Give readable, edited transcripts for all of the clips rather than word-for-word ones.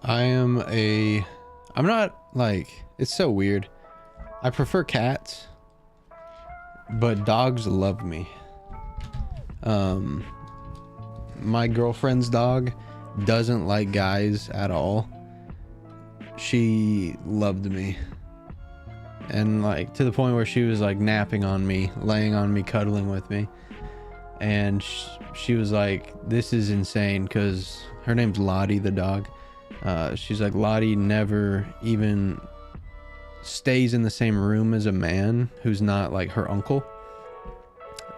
I'm not like, it's so weird. I prefer cats, but dogs love me. My girlfriend's dog doesn't like guys at all. She loved me. And like to the point where she was like napping on me, laying on me, cuddling with me. And she was like, this is insane, because her name's Lottie, the dog. She's like, Lottie never even stays in the same room as a man who's not like her uncle.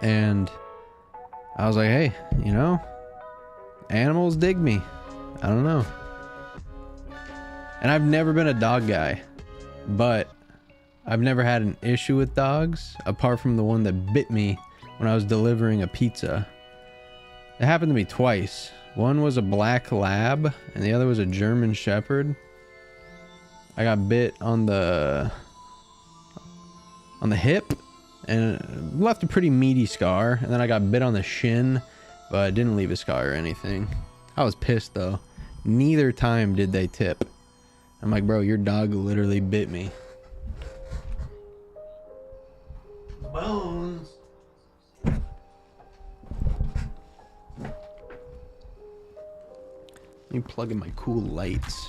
And I was like, hey, you know, animals dig me. I don't know. And I've never been a dog guy, but I've never had an issue with dogs apart from the one that bit me when I was delivering a pizza. It happened to me twice. One was a black lab and the other was a German Shepherd. I got bit on the hip and it left a pretty meaty scar, and then I got bit on the shin, but it didn't leave a scar or anything. I was pissed though. Neither time did they tip. I'm like, bro, your dog literally bit me. Bones. Let me plug in my cool lights.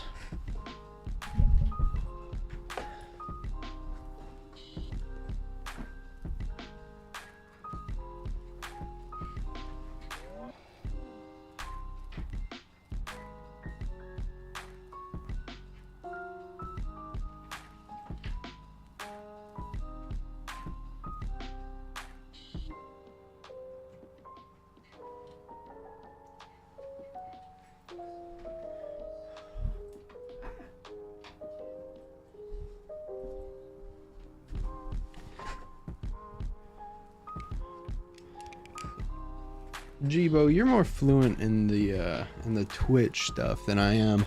Jibo, you're more fluent in the Twitch stuff than I am.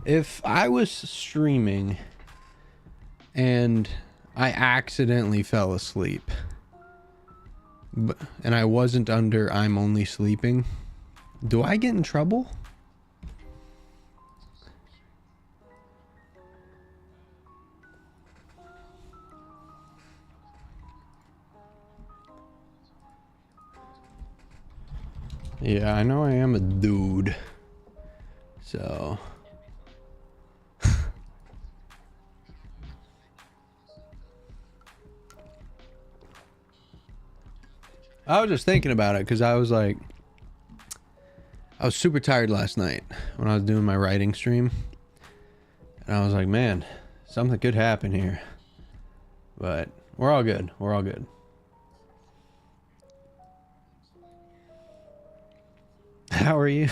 If I was streaming and I accidentally fell asleep, and I wasn't under I'm only sleeping, do I get in trouble? Yeah, I know I am a dude. So I was just thinking about it because I was like, I was super tired last night when I was doing my writing stream. And I was like, man, something could happen here. But we're all good. We're all good. How are you?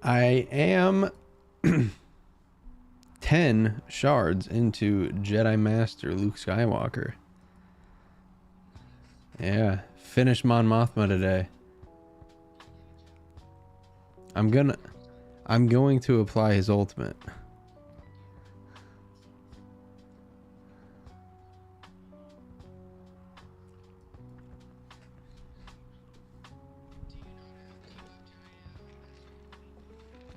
I am 10 shards into Jedi Master Luke Skywalker. Yeah, finished Mon Mothma today. I'm going to apply his ultimate.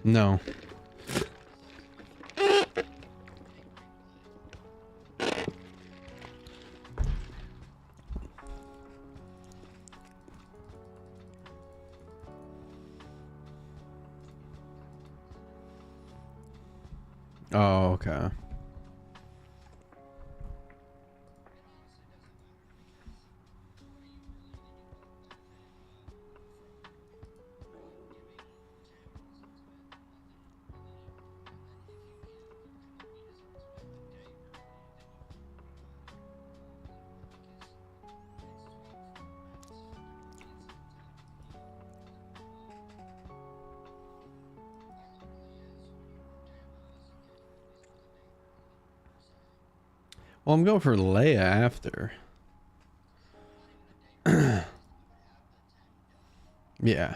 No. Oh, okay. Well, I'm going for Leia after. Yeah.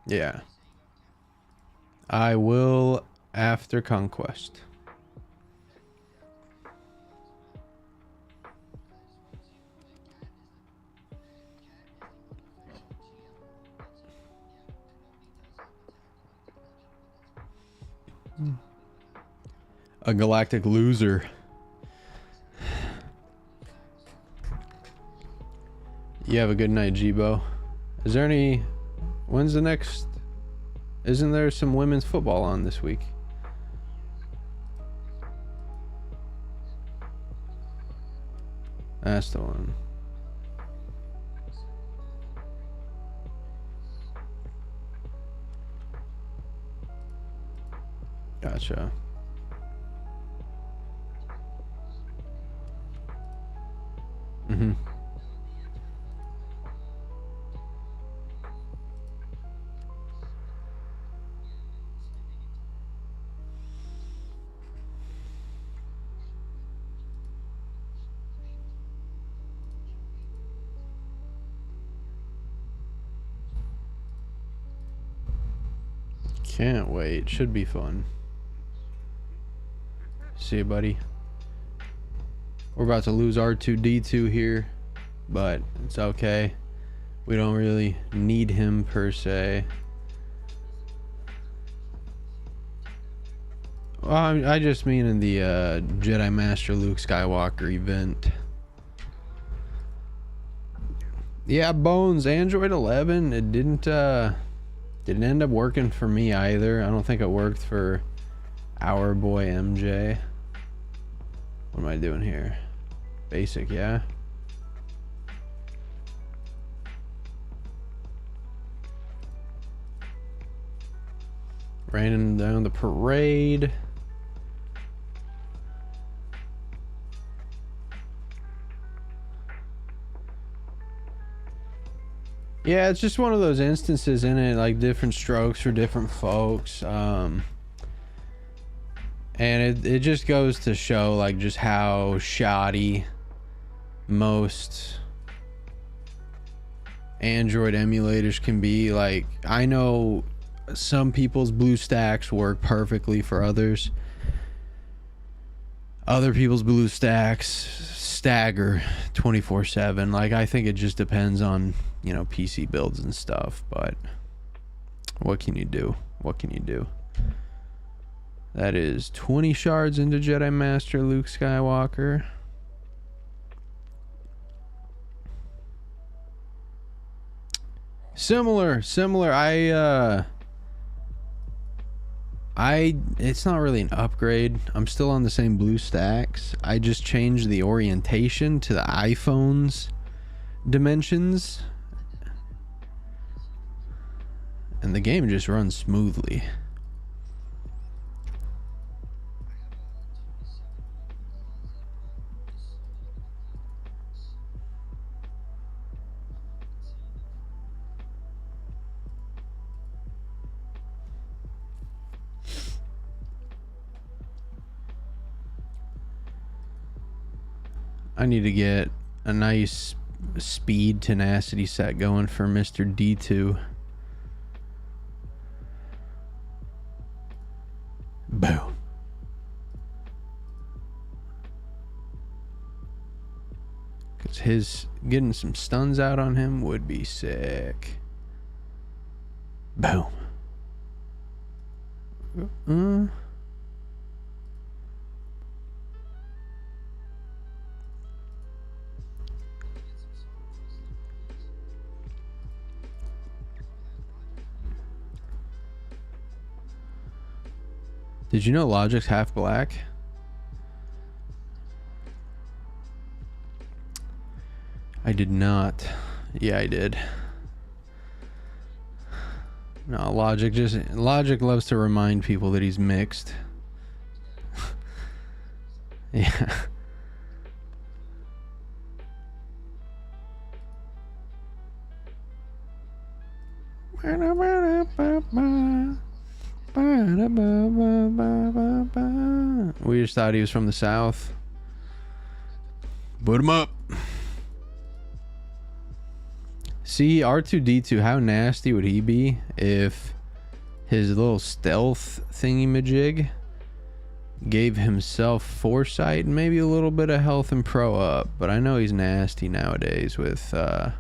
Yeah. I will after Conquest. A galactic loser. You have a good night, Jibo. Is there any... When's the next... Isn't there some women's football on this week? That's the one. Gotcha. Mm-hmm. Can't wait. Should be fun. See you, buddy. We're about to lose R2-D2 here, but it's okay. We don't really need him per se. Well, I just mean in the Jedi Master Luke Skywalker event. Yeah, Bones, Android 11, it didn't end up working for me either. I don't think it worked for our boy MJ. What am I doing here? Basic, yeah. Raining down the parade. Yeah, it's just one of those instances in it, like different strokes for different folks. And it just goes to show like just how shoddy most Android emulators can be. Like, I know some people's BlueStacks work perfectly for others. Other people's BlueStacks stagger 24/7. Like, I think it just depends on, you know, PC builds and stuff, but what can you do? What can you do? That is 20 shards into Jedi Master Luke Skywalker. Similar. It's not really an upgrade. I'm still on the same BlueStacks. I just changed the orientation to the iPhone's dimensions, and the game just runs smoothly. I need to get a nice speed tenacity set going for Mr. D2. Boom. Because his getting some stuns out on him would be sick. Boom. Did you know Logic's half black? I did not. Yeah, I did. No, Logic loves to remind people that he's mixed. Yeah. We just thought he was from the South. Put him up. See, R2-D2, how nasty would he be if his little stealth thingy-majig gave himself foresight and maybe a little bit of health and pro up? But I know he's nasty nowadays with the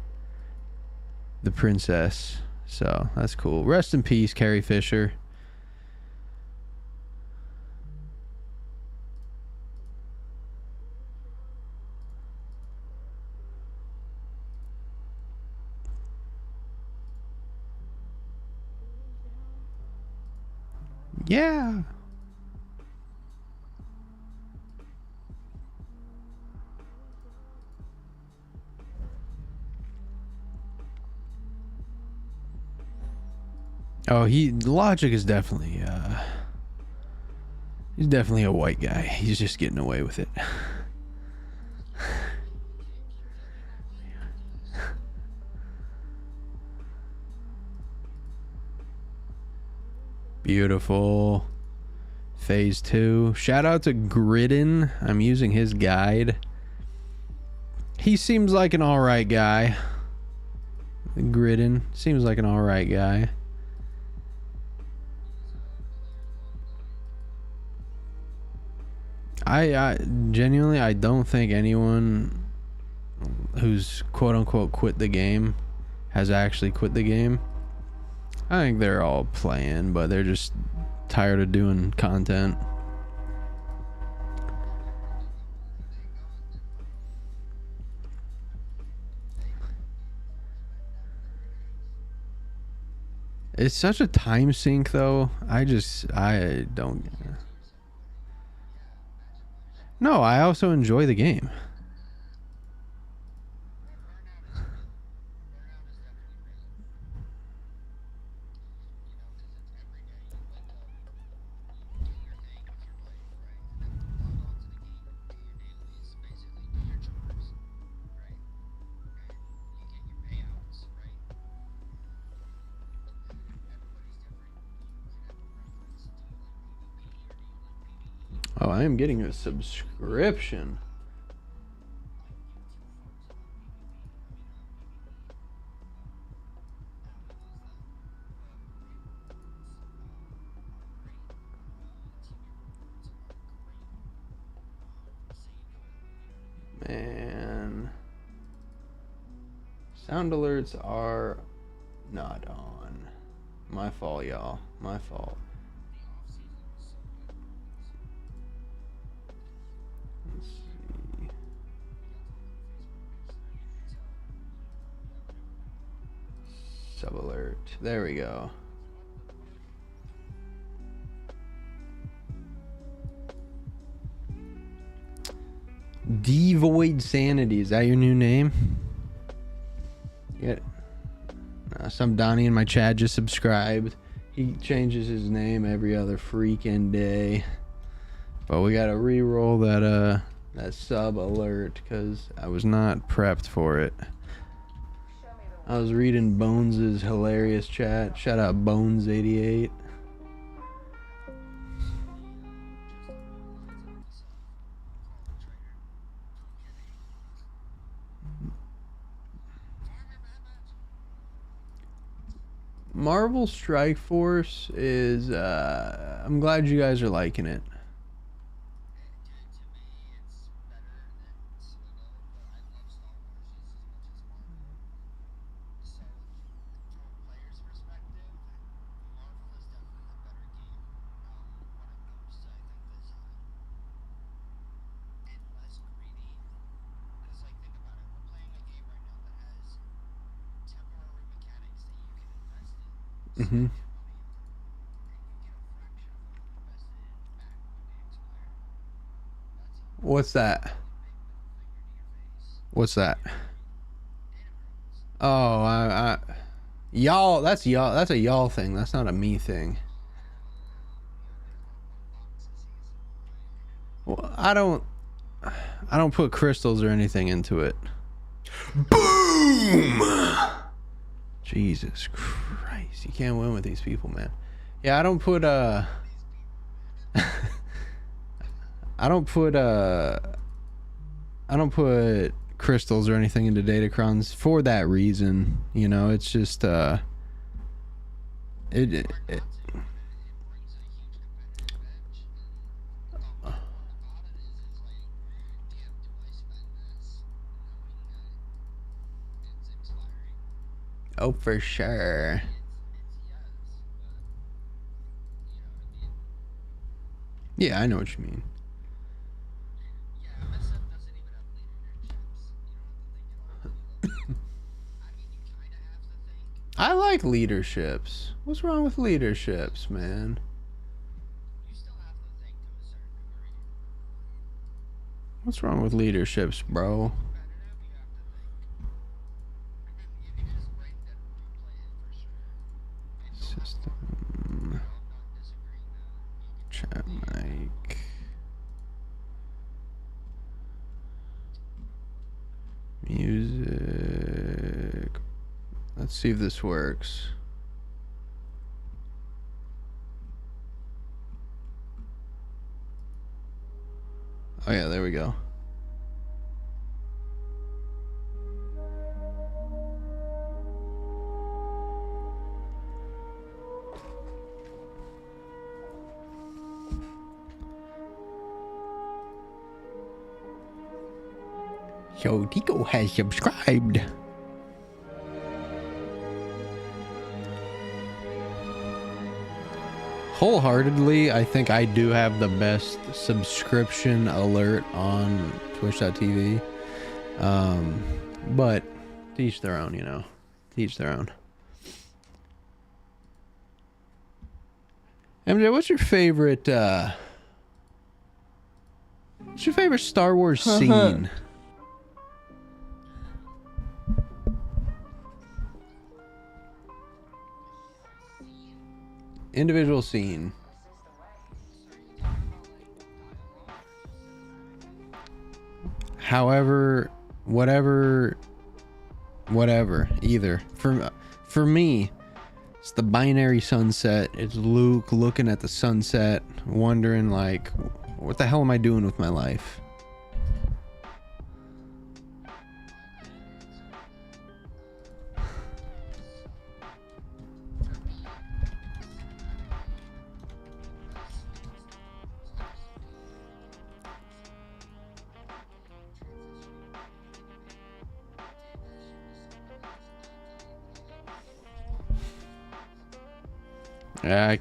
princess. So that's cool. Rest in peace, Carrie Fisher. Yeah. Oh, Logic is definitely he's definitely a white guy. He's just getting away with it. Beautiful. Phase 2. Shout out to Gridden. I'm using his guide. He seems like an alright guy. Gridden seems like an alright guy. I genuinely, I don't think anyone who's quote unquote quit the game has actually quit the game. I think they're all playing, but they're just tired of doing content. It's such a time sink though. I don't. No, I also enjoy the game. Oh, I am getting a subscription. Man. Sound alerts are not on. My fault, y'all. My fault. Let's see. Sub alert. There we go. Devoid Sanity. Is that your new name? Yeah. Some Donnie in my chat just subscribed. He changes his name every other freaking day. But we gotta re-roll that sub alert because I was not prepped for it. I was reading Bones's hilarious chat. Shout out Bones88. Marvel Strike Force is I'm glad you guys are liking it. Mm-hmm. What's that? What's that? Oh, y'all. That's y'all. That's a y'all thing. That's not a me thing. Well, I don't put crystals or anything into it. Boom! Jesus Christ, you can't win with these people, man. Yeah, I don't put I don't put crystals or anything into Datacrons for that reason. You know, it's just it oh, for sure. Yeah, I know what you mean. I like leaderships. What's wrong with leaderships, man? What's wrong with leaderships, bro? System. Chat mic. Music. Let's see if this works. Oh yeah, there we go. SoTeeko has subscribed. Wholeheartedly, I think I do have the best subscription alert on twitch.tv. But to each their own, you know. To each their own. MJ, what's your favorite Star Wars scene? Individual scene. However, whatever, either. For me, it's the binary sunset. It's Luke looking at the sunset, wondering like, what the hell am I doing with my life? Yeah,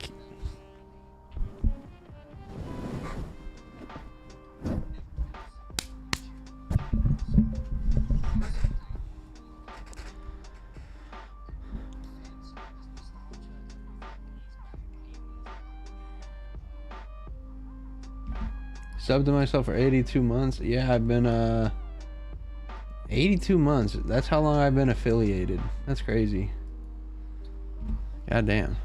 subbed to myself for 82 months. Yeah, I've been 82 months. That's how long I've been affiliated. That's crazy. God damn.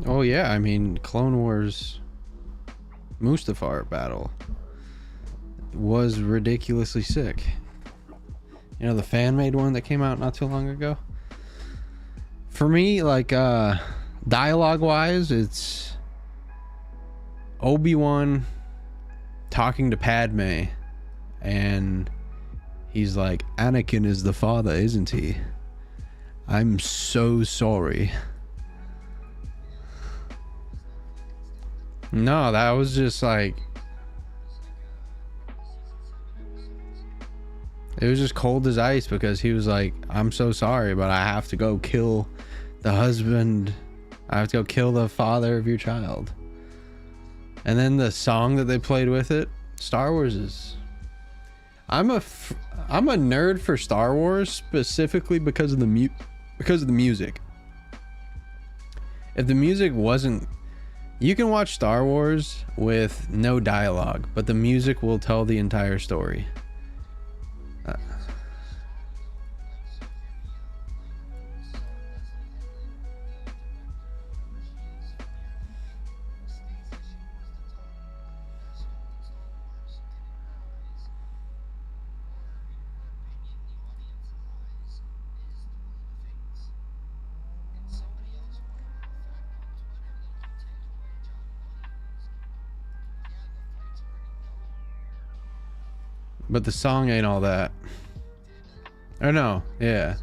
Oh yeah, I mean, Clone Wars Mustafar battle was ridiculously sick. You know, the fan-made one that came out not too long ago? For me, like, dialogue-wise, it's Obi-Wan talking to Padme, and he's like, Anakin is the father, isn't he? I'm so sorry. No, that was just like, it was just cold as ice, because he was like, I'm so sorry, but I have to go kill the husband. I have to go kill the father of your child. And then the song that they played with it, Star Wars is... I'm a nerd for Star Wars specifically because of the music. If the music wasn't... You can watch Star Wars with no dialogue, but the music will tell the entire story. But the song ain't all that. Or no, yeah.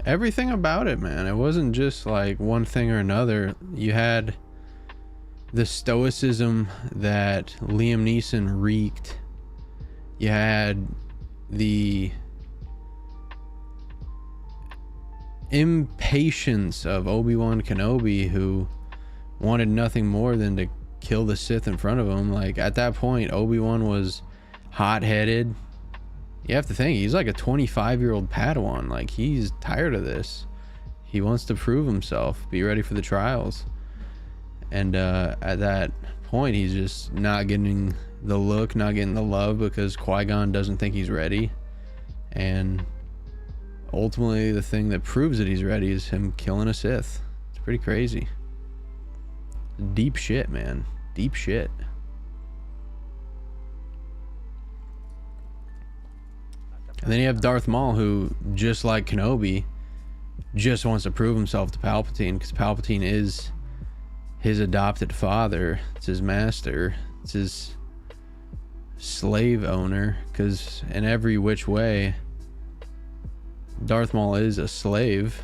everything about it, man. It wasn't just like one thing or another. You had the stoicism that Liam Neeson reeked. You had the impatience of Obi-Wan Kenobi, who wanted nothing more than to kill the Sith in front of him. Like, at that point, Obi-Wan was hot-headed. You have to think, he's like a 25-year-old Padawan. Like, he's tired of this. He wants to prove himself, be ready for the trials. And at that point, he's just not getting the look, not getting the love, because Qui-Gon doesn't think he's ready. And ultimately, the thing that proves that he's ready is him killing a Sith. It's pretty crazy. Deep shit, man. Deep shit. And then you have Darth Maul, who, just like Kenobi, just wants to prove himself to Palpatine, because Palpatine is his adopted father. It's his master. It's his slave owner, because in every which way, Darth Maul is a slave.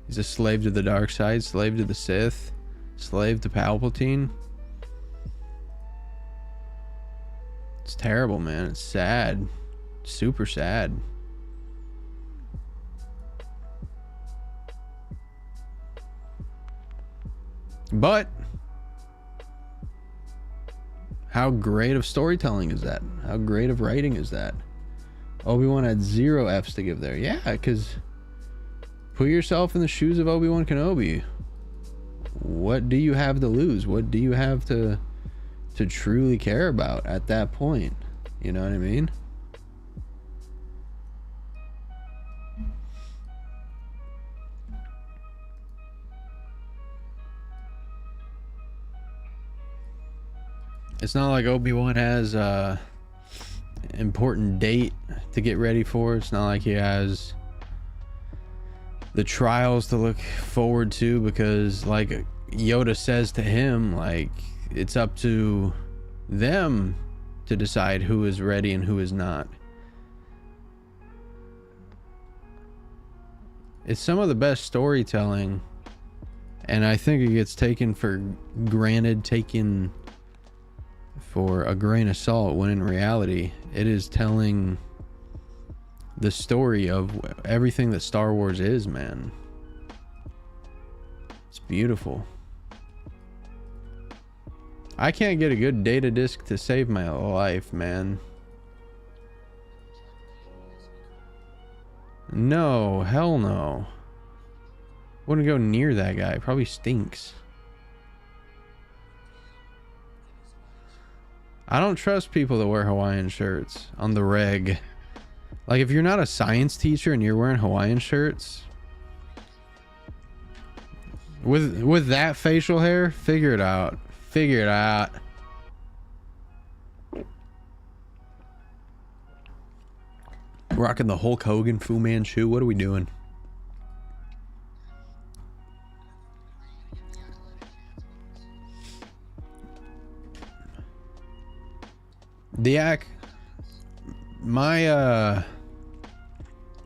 He's a slave to the dark side, slave to the Sith, slave to Palpatine. It's terrible, man. It's sad. Super sad. But how great of storytelling is that? How great of writing is that? Obi-Wan had 0 F's to give there. Yeah, because put yourself in the shoes of Obi-Wan Kenobi. What do you have to lose? What do you have to truly care about at that point? You know what I mean? It's not like Obi-Wan has a important date to get ready for. It's not like he has the trials to look forward to, because like Yoda says to him, like, it's up to them to decide who is ready and who is not. It's some of the best storytelling, and I think it gets taken for granted, taken for a grain of salt, when in reality it is telling the story of everything that Star Wars is, man. It's beautiful. I can't get a good data disk to save my life, man. No, hell no. Wouldn't go near that guy. Probably stinks. I don't trust people that wear Hawaiian shirts on the reg. Like, if you're not a science teacher and you're wearing Hawaiian shirts with that facial hair, figure it out. Figure it out. Rocking the Hulk Hogan Fu Manchu. What are we doing?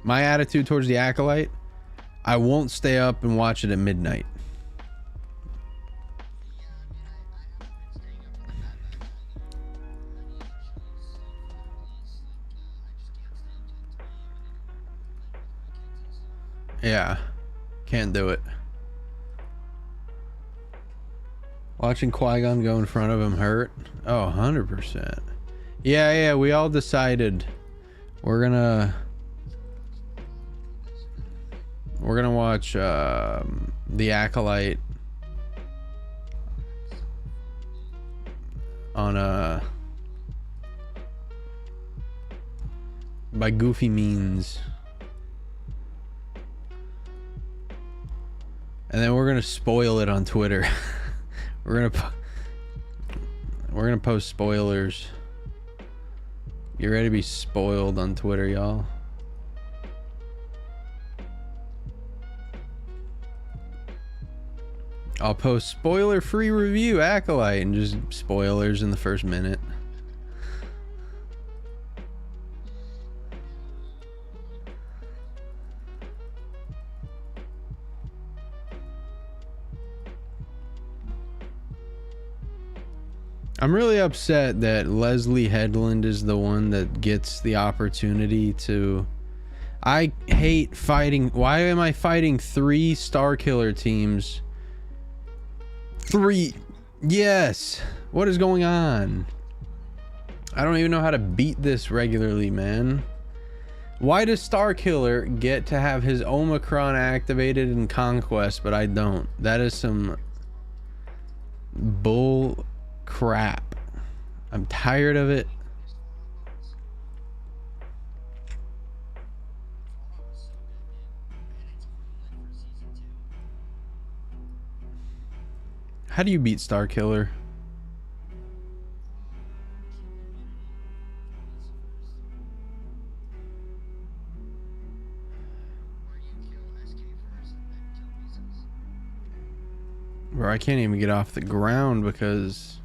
My attitude towards the Acolyte, I won't stay up and watch it at midnight. Yeah, can't do it. Watching Qui-Gon go in front of him hurt. Oh, 100%. Yeah, we all decided we're gonna watch The Acolyte on by Goofy Means, and then we're gonna spoil it on Twitter. we're gonna post spoilers. You ready to be spoiled on Twitter, y'all? I'll post spoiler-free review Acolyte and just spoilers in the first minute. I'm really upset that Leslie Headland is the one that gets the opportunity to... I hate fighting. Why am I fighting 3 Star Killer teams? 3. Yes. What is going on? I don't even know how to beat this regularly, man. Why does Star Killer get to have his Omicron activated in Conquest, but I don't? That is some bull crap. I'm tired of it. How do you beat Star Killer? Bro, I can't even get off the ground because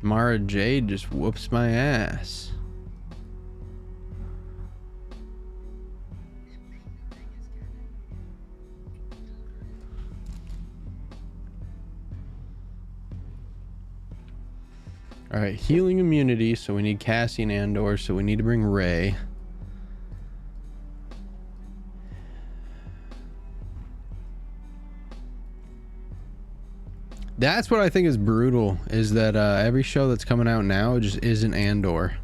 Mara Jade just whoops my ass. All right, healing immunity. So we need Cassie and Andor. So we need to bring Rey. That's what I think is brutal, is that every show that's coming out now just isn't Andor.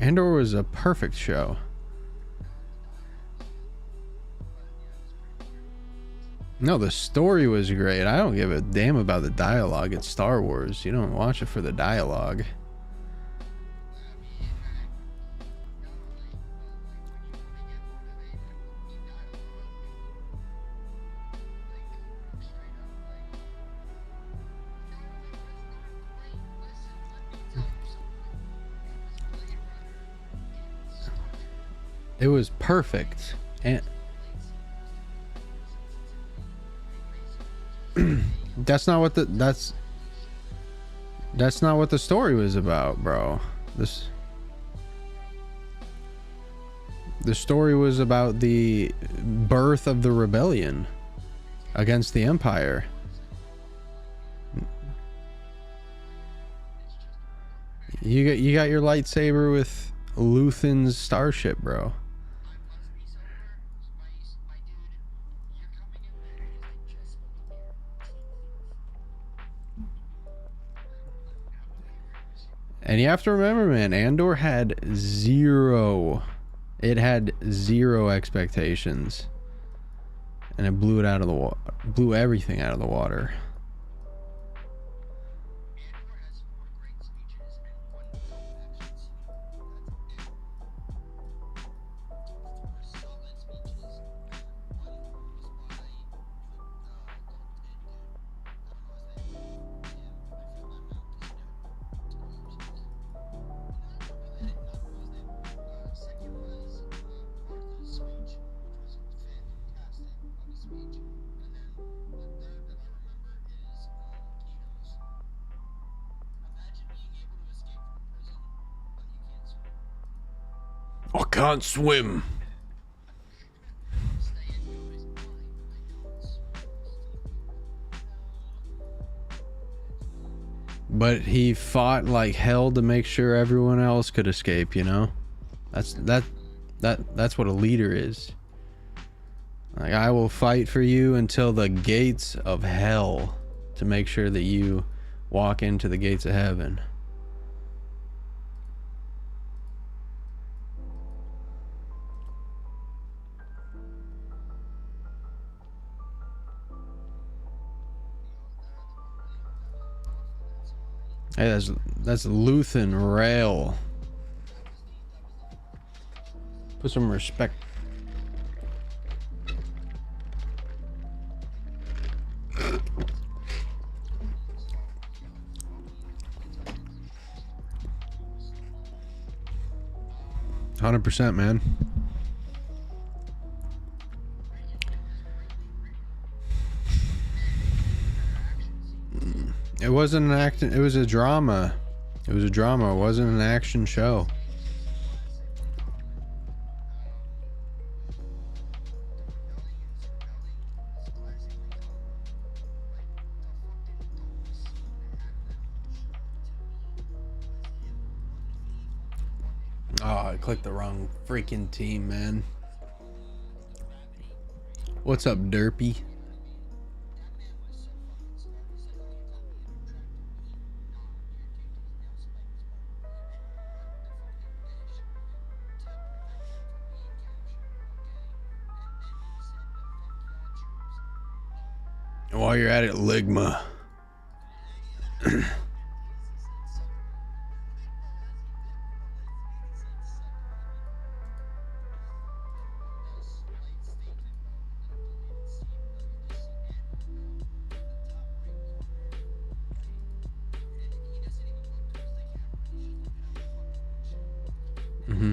Andor was a perfect show. No, the story was great. I don't give a damn about the dialogue. It's Star Wars. You don't watch it for the dialogue. It was perfect. And that's not what the story was about, bro. The story was about the birth of the rebellion against the Empire. You got your lightsaber with Luthen's starship, bro. And you have to remember, man, Andor had zero. It had zero expectations. And it blew it out of the water. Blew everything out of the water. I can't swim. But he fought like hell to make sure everyone else could escape, you know? That's what a leader is. Like, I will fight for you until the gates of hell to make sure that you walk into the gates of heaven. Hey, that's Luthen Rail. Put some respect. %, man. It wasn't an act. It was a drama. It was a drama. It wasn't an action show. Oh, I clicked the wrong freaking team, man. What's up, Derpy? While you're at it, Ligma. Mm-hmm.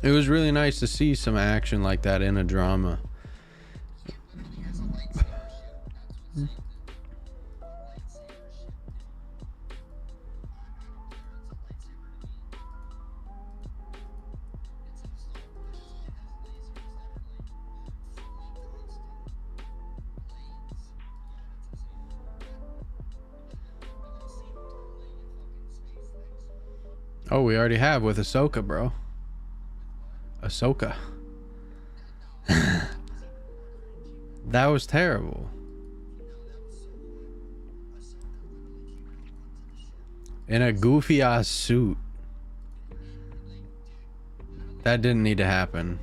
It was really nice to see some action like that in a drama. Oh, we already have with Ahsoka, bro. Ahsoka. That was terrible. In a goofy ass suit. That didn't need to happen.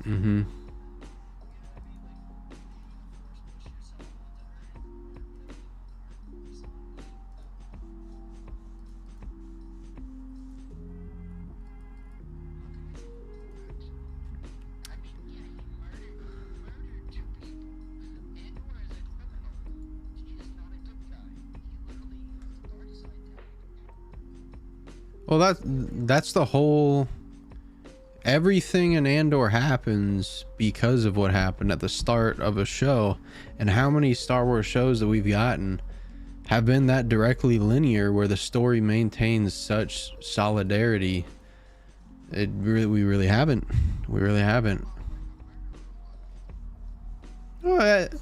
Mm-hmm. Well, that's the whole... Everything in Andor happens because of what happened at the start of a show. And how many Star Wars shows that we've gotten have been that directly linear, where the story maintains such solidarity? We really haven't. We really haven't. What?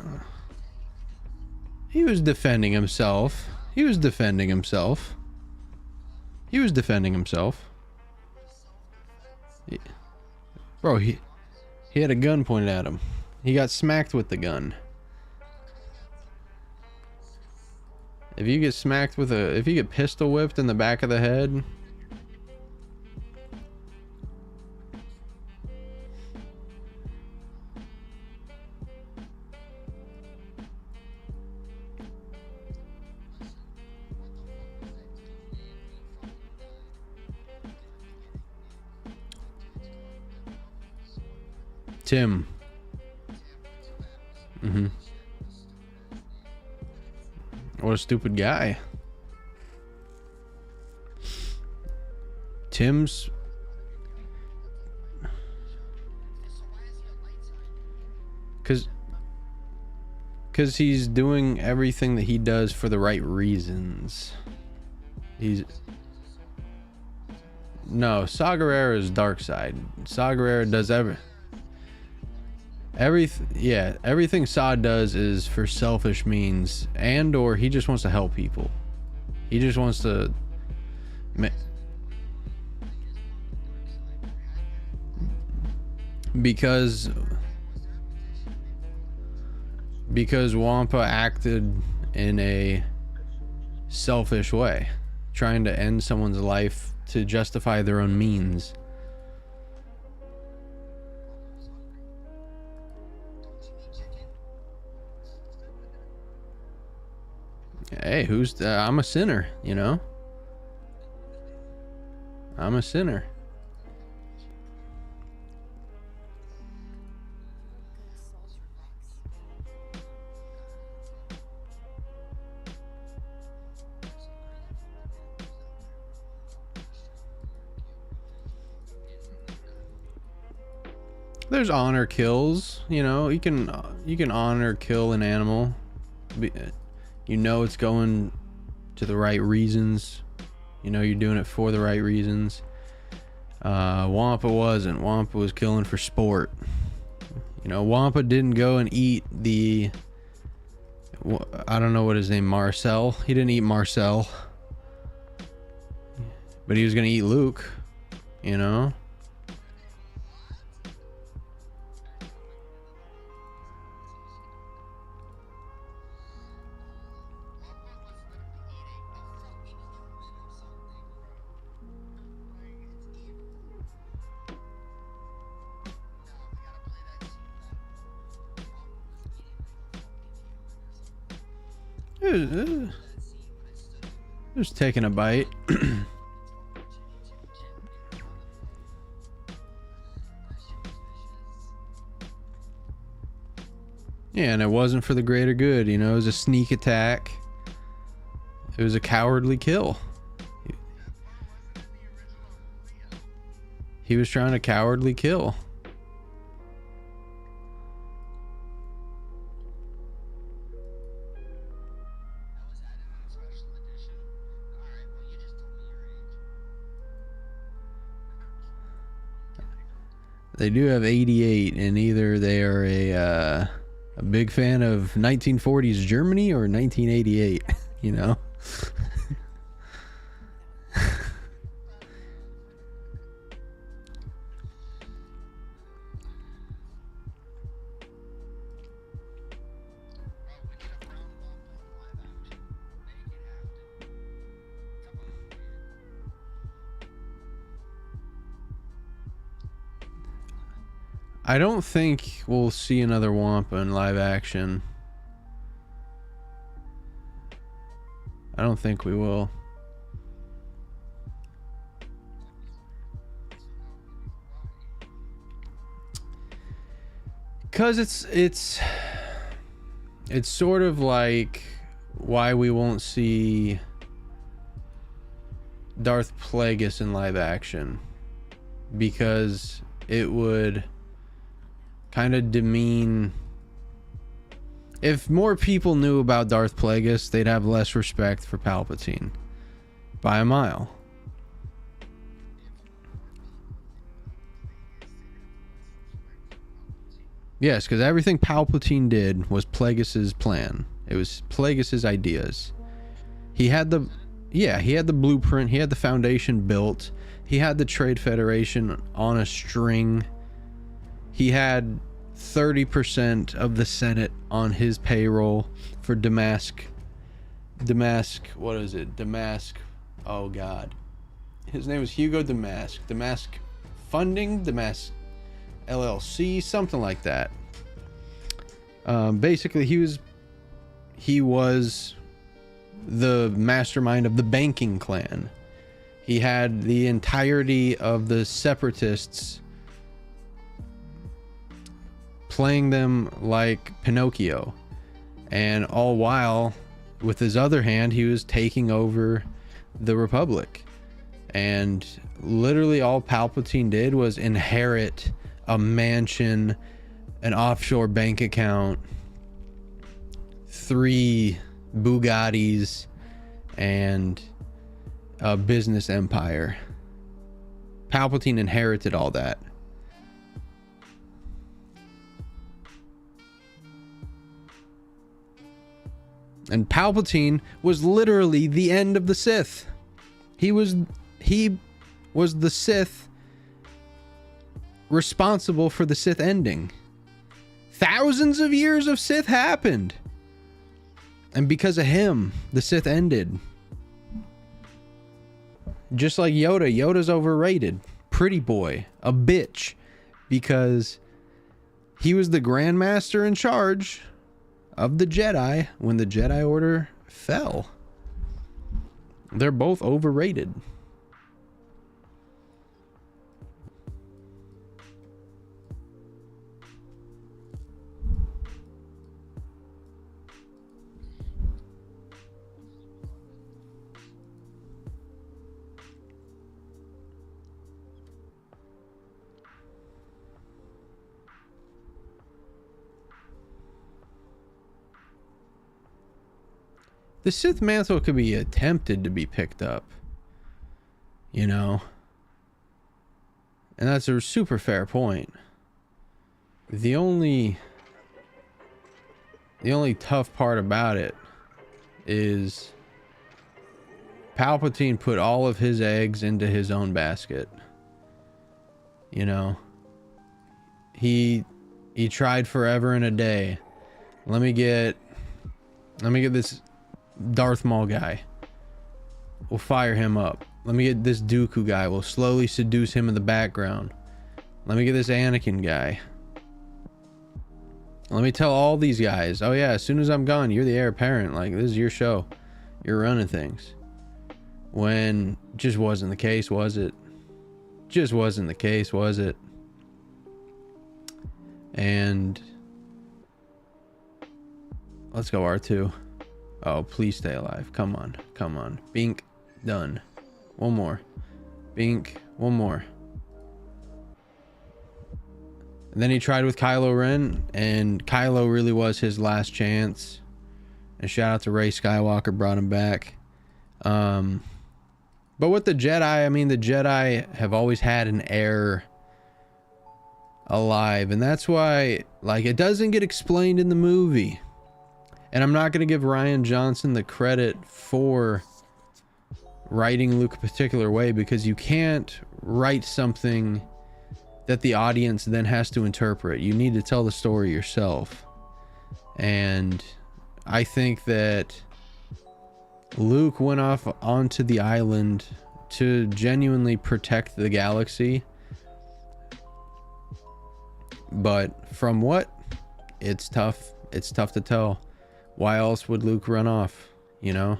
He was defending himself. He was defending himself. He was defending himself. Bro, he had a gun pointed at him. He got smacked with the gun. If you get smacked with if you get pistol whipped in the back of the head, Tim. Mm-hmm. What a stupid guy. Tim's... Cause he's doing everything that he does for the right reasons. No, Saw Gerrera is dark side. Saw Gerrera does everything Saw does is for selfish means, and or he just wants to help people. He just wants to because Wampa acted in a selfish way, trying to end someone's life to justify their own means. Hey, I'm a sinner, you know? I'm a sinner. There's honor kills, you know. You can honor kill an animal. You know it's going to the right reasons. You know you're doing it for the right reasons. Wampa wasn't. Wampa was killing for sport. You know, Wampa didn't go and eat the... I don't know what his name, Marcel. He didn't eat Marcel. But he was going to eat Luke, you know? Just taking a bite. Yeah, and it wasn't for the greater good, you know. It was a sneak attack. It was a cowardly kill. He was trying to cowardly kill. They do have 88, and either they are a big fan of 1940s Germany or 1988, you know? I don't think we'll see another Wampa in live action. I don't think we will. Because it's sort of like why we won't see Darth Plagueis in live action. Because it would kind of demean... If more people knew about Darth Plagueis, they'd have less respect for Palpatine. By a mile. Yes, because everything Palpatine did was Plagueis's plan. It was Plagueis's ideas. He had the... Yeah, he had the blueprint. He had the foundation built. He had the Trade Federation on a string. He had 30% of the Senate on his payroll for Damask. What is it? Damask. Oh, God. His name was Hugo Damask. Damask Funding? Damask LLC? Something like that. Basically, he was the mastermind of the banking clan. He had the entirety of the separatists playing them like Pinocchio, and all while with his other hand he was taking over the Republic. And literally all Palpatine did was inherit a mansion, an offshore bank account, 3 Bugattis, and a business empire. Palpatine inherited all that. And Palpatine was literally the end of the Sith. He was the Sith responsible for the Sith ending. Thousands of years of Sith happened. And because of him, the Sith ended. Just like Yoda. Yoda's overrated. Pretty boy. A bitch. Because he was the Grand Master in charge of the Jedi when the Jedi Order fell. They're both overrated. the Sith mantle could be attempted to be picked up, you know, and that's a super fair point. The only tough part about it is Palpatine put all of his eggs into his own basket. You know, he tried forever and a day. Let me get this Darth Maul guy. We'll fire him up. Let me get this Dooku guy. We'll slowly seduce him in the background. Let me get this Anakin guy. Let me tell all these guys, oh yeah, as soon as I'm gone, you're the heir apparent. Like, this is your show. You're running things. When just wasn't the case, was it? Just wasn't the case, was it? And let's go R2. Oh, please stay alive. Come on. Come on. Bink. Done. One more. Bink. One more. And then he tried with Kylo Ren, and Kylo really was his last chance. And shout out to Rey Skywalker, brought him back. But with the Jedi, I mean, the Jedi have always had an heir alive, and that's why, like, it doesn't get explained in the movie. And I'm not going to give Rian Johnson the credit for writing Luke a particular way, because you can't write something that the audience then has to interpret. You need to tell the story yourself. And I think that Luke went off onto the island to genuinely protect the galaxy. But from what? It's tough. It's tough to tell. Why else would Luke run off, you know?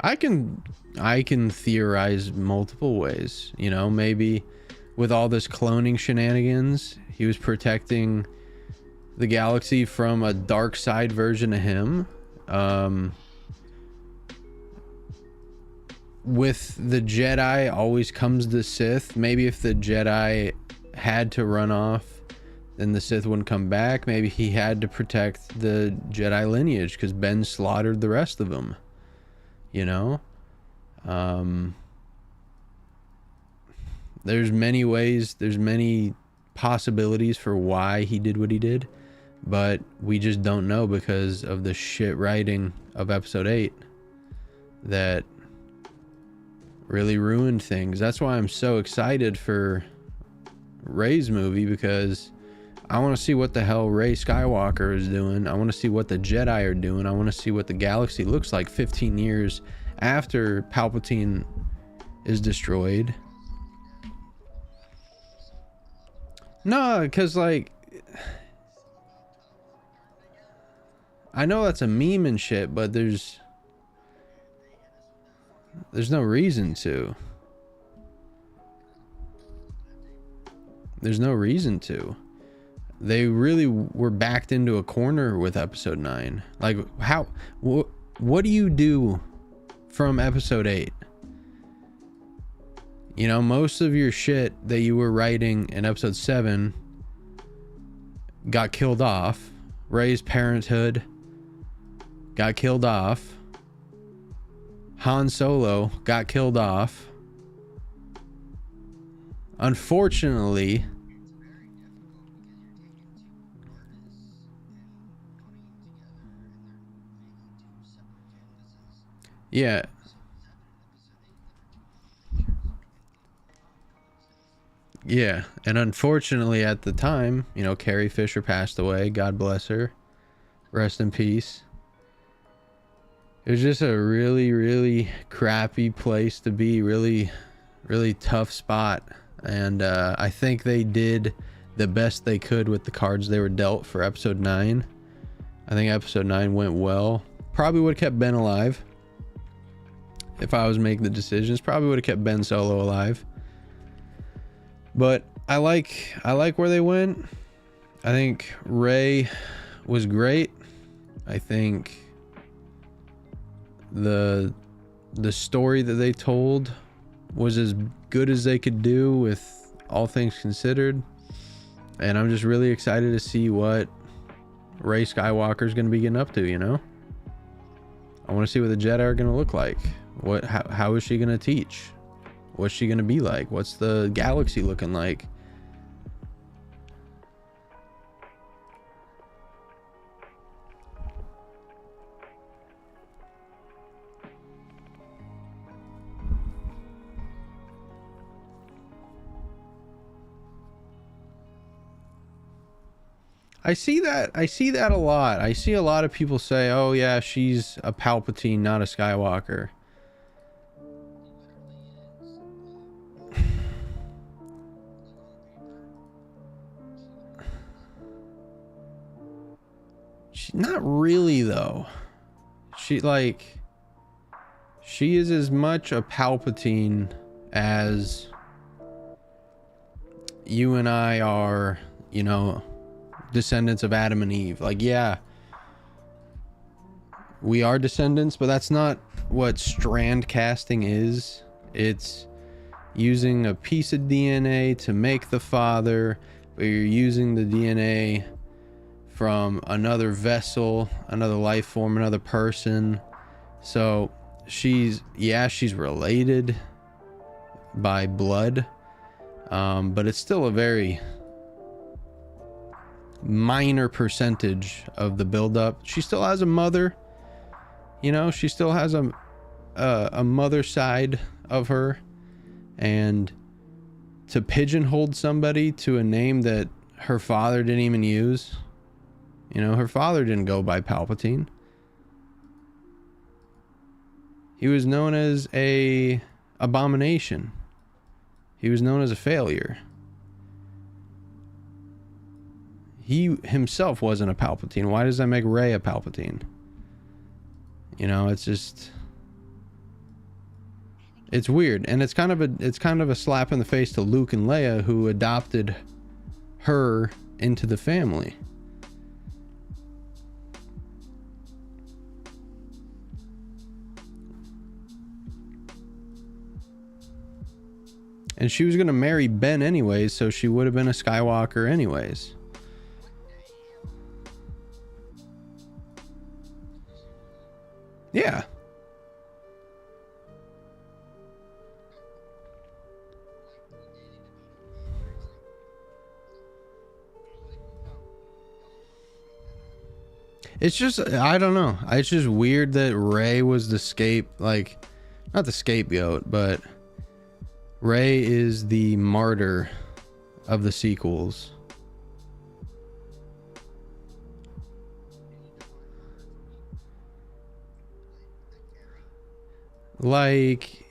I can theorize multiple ways, you know. Maybe with all this cloning shenanigans, he was protecting the galaxy from a dark side version of him. With the Jedi always comes the Sith. Maybe if the Jedi had to run off, then the Sith wouldn't come back. Maybe he had to protect the Jedi lineage because Ben slaughtered the rest of them, you know. There's many ways, there's many possibilities for why he did what he did, but we just don't know because of the shit writing of episode 8 that really ruined things. That's why I'm so excited for Rey's movie, because I want to see what the hell Rey Skywalker is doing. I want to see what the Jedi are doing. I want to see what the galaxy looks like 15 years after Palpatine is destroyed. No, because, like, I know that's a meme and shit, but there's no reason to. There's no reason to. They really were backed into a corner with episode 9. Like, how, what do you do from episode 8? You know, most of your shit that you were writing in episode 7 got killed off. Rey's parenthood got killed off. Han Solo got killed off. Unfortunately, yeah. Yeah, and unfortunately at the time, you know, Carrie Fisher passed away. God bless her. Rest in peace. It was just a really, really crappy place to be. Really, really tough spot. And I think they did the best they could with the cards they were dealt for episode 9. I think episode 9 went well. Probably would have kept Ben alive. If I was making the decisions, probably would have kept Ben Solo alive. But I like where they went. I think Rey was great. I think the story that they told was as good as they could do with all things considered. And I'm just really excited to see what Rey Skywalker is going to be getting up to, you know? I want to see what the Jedi are going to look like. How is she going to teach? What's she going to be like? What's the galaxy looking like? I see that a lot. I see a lot of people say, oh yeah, she's a Palpatine, not a Skywalker. She's not really though. She is as much a Palpatine as you and I are, you know, descendants of Adam and Eve. Like, yeah, we are descendants, but that's not what strand casting is. It's using a piece of DNA to make the father, but you're using the DNA from another vessel, another life form, another person. So she's related by blood, but it's still a very minor percentage of the buildup. She still has a mother, you know, she still has a mother side of her, and to pigeonhole somebody to a name that her father didn't even use, you know, her father didn't go by Palpatine. He was known as a abomination. He was known as a failure. He himself wasn't a Palpatine. Why does that make Rey a Palpatine? You know, it's just, it's weird, and it's kind of a slap in the face to Luke and Leia, who adopted her into the family. And she was going to marry Ben anyways, so she would have been a Skywalker anyways. Yeah. It's just, I don't know. It's just weird that Rey was the not the scapegoat, but Rey is the martyr of the sequels. Like,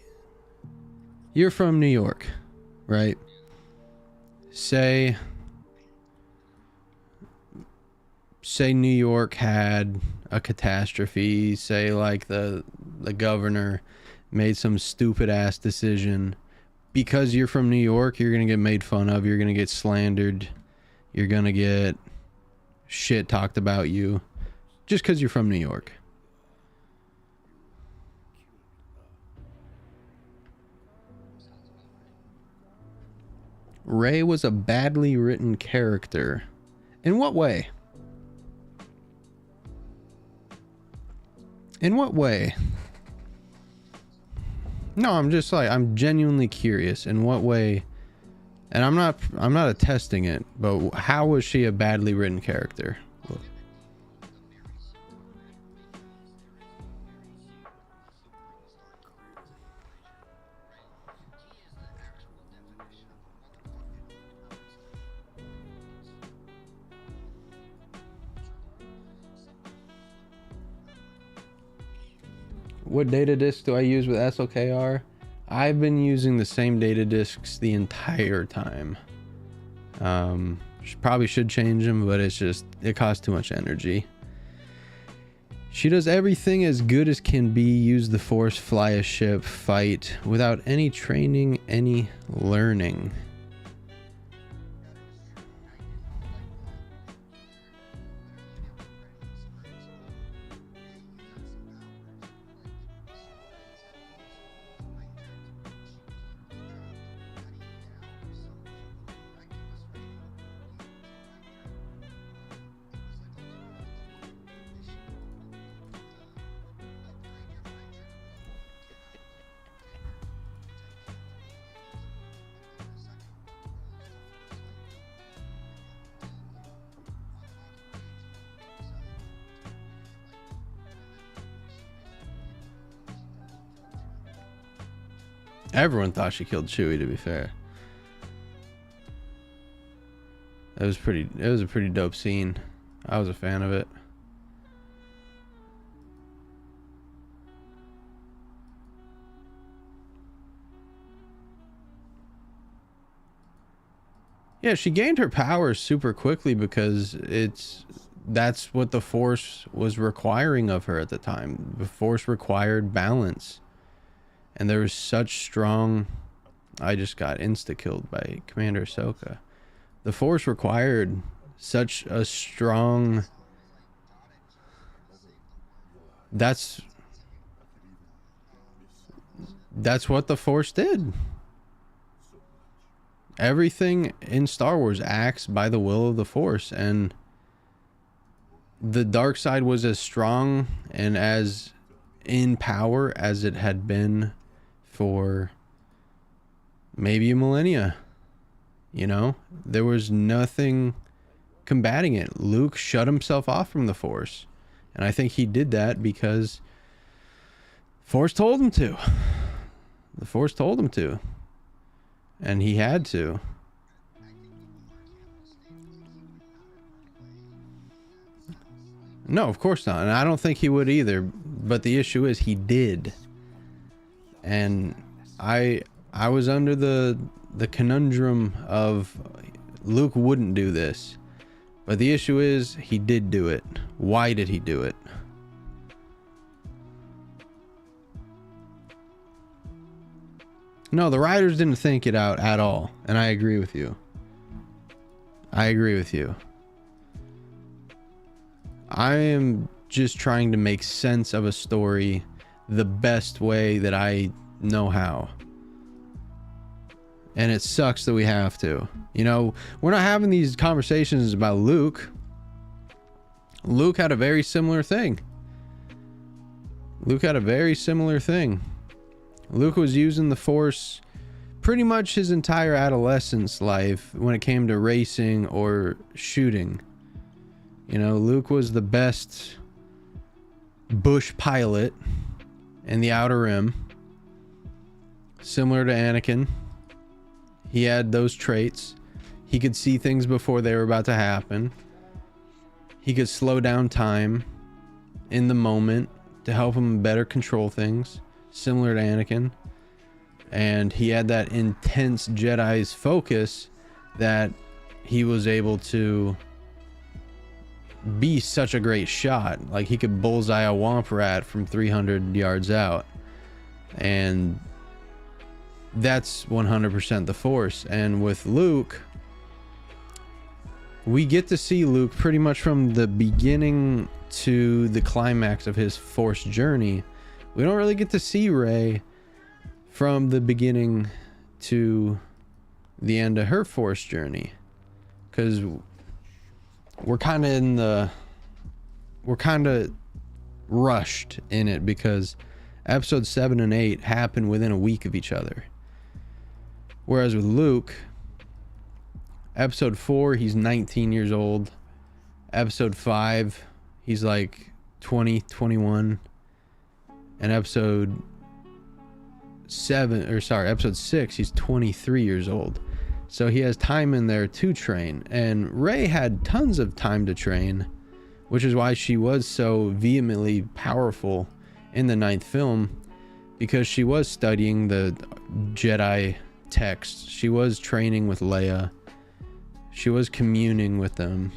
you're from New York, right? Say New York had a catastrophe. Say like the governor made some stupid ass decision. Because you're from New York, you're gonna get made fun of. You're gonna get slandered. You're gonna get shit talked about you, just because you're from New York. Rey was a badly written character. In what way? In what way? No, I'm genuinely curious. In what way? And I'm not attesting it, but how was she a badly written character? What data disk do I use with SOKR? I've been using the same data disks the entire time. Probably should change them, but it costs too much energy. She does everything as good as can be. Use the Force, fly a ship, fight without any training, any learning. Everyone thought she killed Chewie, to be fair. It was a pretty dope scene. I was a fan of it. Yeah, she gained her powers super quickly because that's what the Force was requiring of her at the time. The Force required balance. And there was such strong... I just got insta-killed by Commander Ahsoka. The Force required such a strong... That's what the Force did. Everything in Star Wars acts by the will of the Force, and the dark side was as strong and as in power as it had been for maybe a millennia. You know, there was nothing combating it. Luke shut himself off from the Force, and I think he did that because Force told him to. The Force told him to. And he had to. No, of course not. And I don't think he would either. But the issue is he did. And I was under the conundrum of Luke wouldn't do this. But the issue is he did do it. Why did he do it? No, the writers didn't think it out at all. And I agree with you. I agree with you. I am just trying to make sense of a story the best way that I know how. And it sucks that we have to. You know, we're not having these conversations about Luke. Luke had a very similar thing. Luke had a very similar thing. Luke was using the Force pretty much his entire adolescence life when it came to racing or shooting. You know, Luke was the best bush pilot in the Outer Rim. Similar to Anakin. He had those traits. He could see things before they were about to happen. He could slow down time in the moment to help him better control things. Similar to Anakin. And he had that intense Jedi's focus that he was able to be such a great shot. Like he could bullseye a womp rat from 300 yards out. And that's 100% the Force. And with Luke, we get to see Luke pretty much from the beginning to the climax of his Force journey. We don't really get to see Rey from the beginning to the end of her Force journey, because we're kind of rushed in it, because episodes 7 and 8 happen within a week of each other. Whereas with Luke, episode 4, he's 19 years old. Episode 5, he's like 20, 21. And episode 6, he's 23 years old. So he has time in there to train. And Rey had tons of time to train, which is why she was so vehemently powerful in the 9th film, because she was studying the Jedi texts. She was training with Leia. She was communing with them.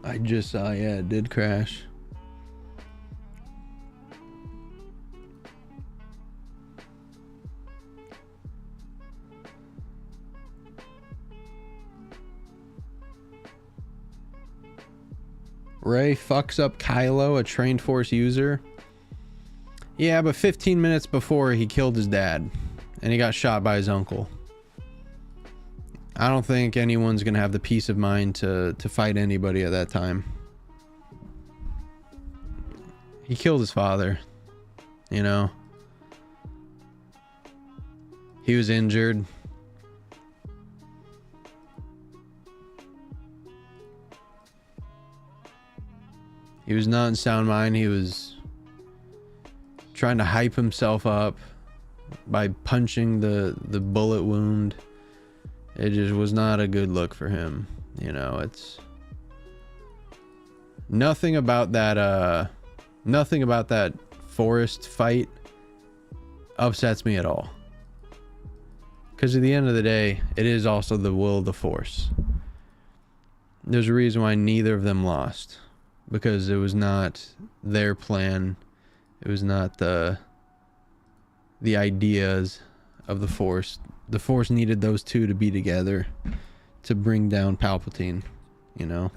I just saw, yeah, it did crash. Rey fucks up Kylo, a trained Force user. Yeah, but 15 minutes before he killed his dad, and he got shot by his uncle. I don't think anyone's gonna have the peace of mind to fight anybody at that time. He killed his father, you know. He was injured. He was not in sound mind. He was trying to hype himself up by punching the bullet wound. It just was not a good look for him. You know, it's nothing about that forest fight upsets me at all. Because at the end of the day, it is also the will of the Force. There's a reason why neither of them lost. Because it was not their plan. It was not the ideas of the Force. The Force needed those two to be together to bring down Palpatine, you know?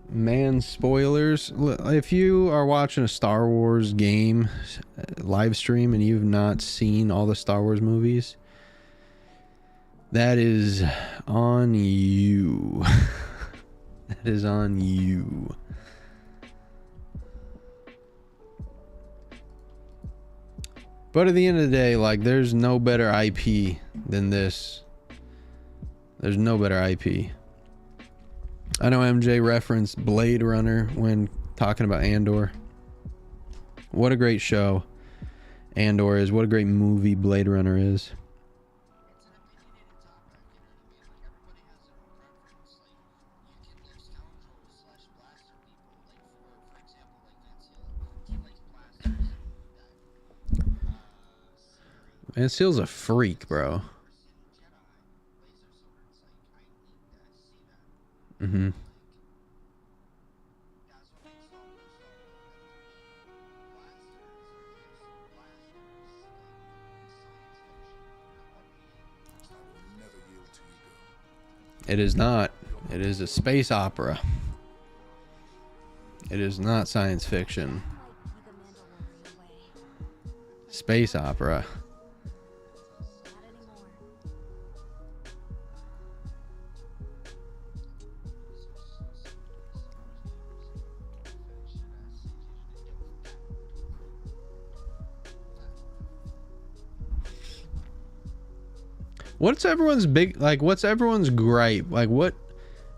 Man, spoilers. If you are watching a Star Wars game live stream and you've not seen all the Star Wars movies, that is on you. That is on you. But at the end of the day, like, there's no better IP than this. There's no better IP. I know MJ referenced Blade Runner when talking about Andor. What a great show Andor is. What a great movie Blade Runner is. Man, Seal's a freak, bro. Mm-hmm. It is not. It is a space opera. It is not science fiction. Space opera. What's everyone's big, like, what's everyone's gripe? Like, what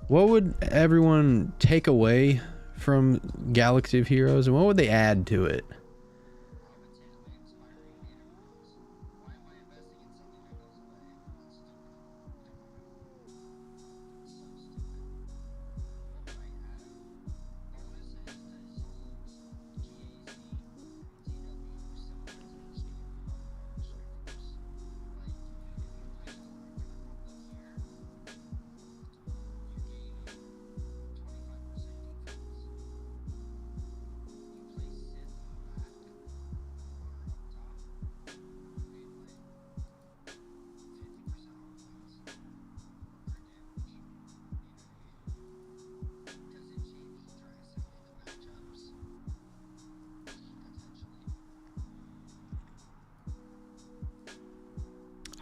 would everyone take away from Galaxy of Heroes, and what would they add to it?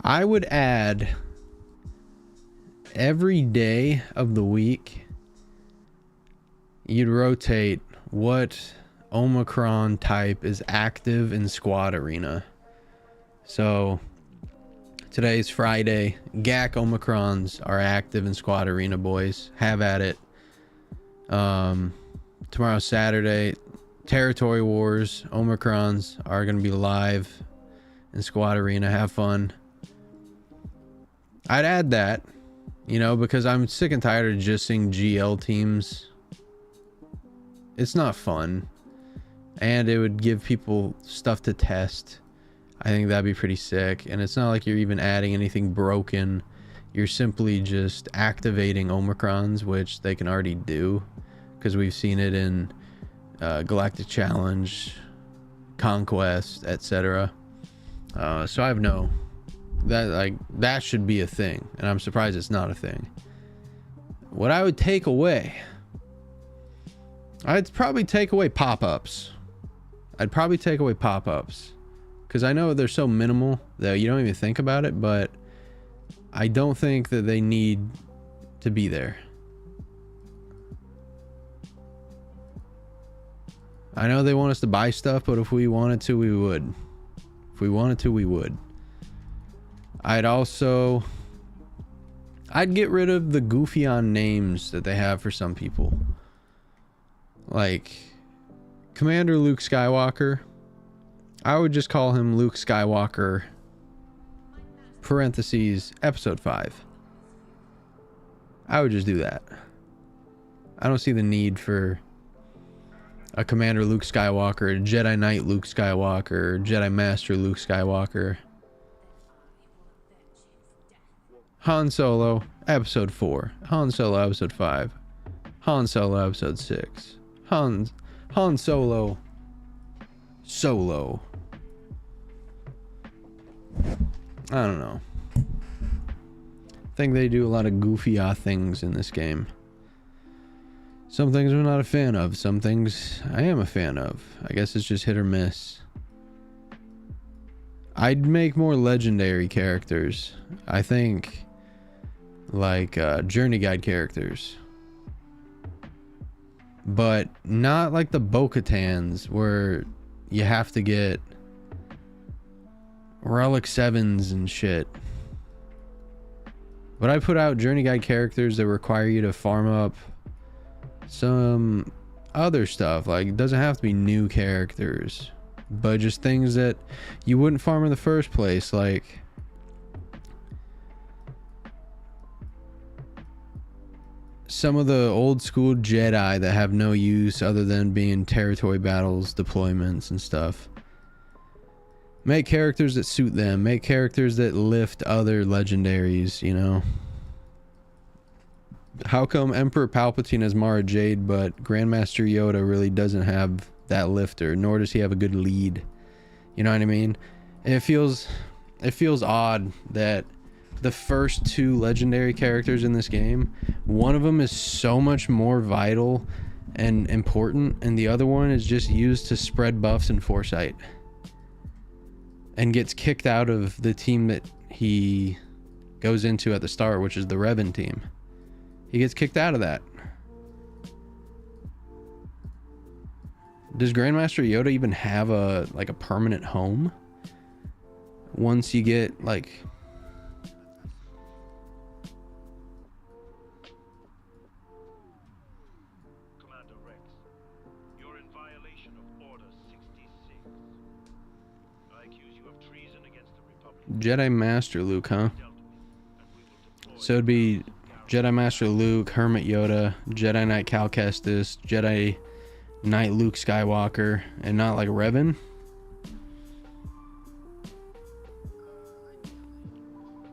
I would add every day of the week, you'd rotate what Omicron type is active in Squad Arena. So today's Friday. GAC Omicrons are active in Squad Arena, boys. Have at it. Tomorrow's Saturday. Territory Wars. Omicrons are going to be live in Squad Arena. Have fun. I'd add that, you know, because I'm sick and tired of just seeing GL teams. It's not fun. And it would give people stuff to test. I think that'd be pretty sick. And it's not like you're even adding anything broken. You're simply just activating Omicrons, which they can already do. Because we've seen it in Galactic Challenge, Conquest, etc. So I have no... that should be a thing, and I'm surprised it's not a thing. What I would take away, I'd probably take away pop-ups. Because I know they're so minimal that you don't even think about it, but I don't think that they need to be there. I know they want us to buy stuff, but if we wanted to, we would. If we wanted to, we would. I'd get rid of the goofy on names that they have for some people. Like Commander Luke Skywalker. I would just call him Luke Skywalker parentheses episode 5. I would just do that. I don't see the need for a Commander Luke Skywalker, a Jedi Knight Luke Skywalker, Jedi Master Luke Skywalker. Han Solo, episode 4. Han Solo, episode 5. Han Solo, episode 6. Han Solo, Solo. I don't know. I think they do a lot of goofy things in this game. Some things I'm not a fan of. Some things I am a fan of. I guess it's just hit or miss. I'd make more legendary characters. I think like journey guide characters. But not like the Bo-Katans where you have to get Relic 7s and shit. But I put out journey guide characters that require you to farm up some other stuff. Like, it doesn't have to be new characters, but just things that you wouldn't farm in the first place. Like some of the old school Jedi that have no use other than being territory battles, deployments and stuff. Make characters that suit them. Make characters that lift other legendaries, you know? How come Emperor Palpatine has Mara Jade, but Grandmaster Yoda really doesn't have that lifter, nor does he have a good lead? You know what I mean? And it feels odd that the first 2 legendary characters in this game, one of them is so much more vital and important, and the other one is just used to spread buffs and foresight, and gets kicked out of the team that he goes into at the start, which is the Revan team. He gets kicked out of that. Does Grandmaster Yoda even have a permanent home? Once you get like Commander Rex, you're in violation of Order 66. I accuse you of treason against the Republic. Jedi Master Luke, huh? So it'd be Jedi Master Luke, Hermit Yoda, Jedi Knight Cal Kestis, Jedi Knight Luke Skywalker, and not like Revan?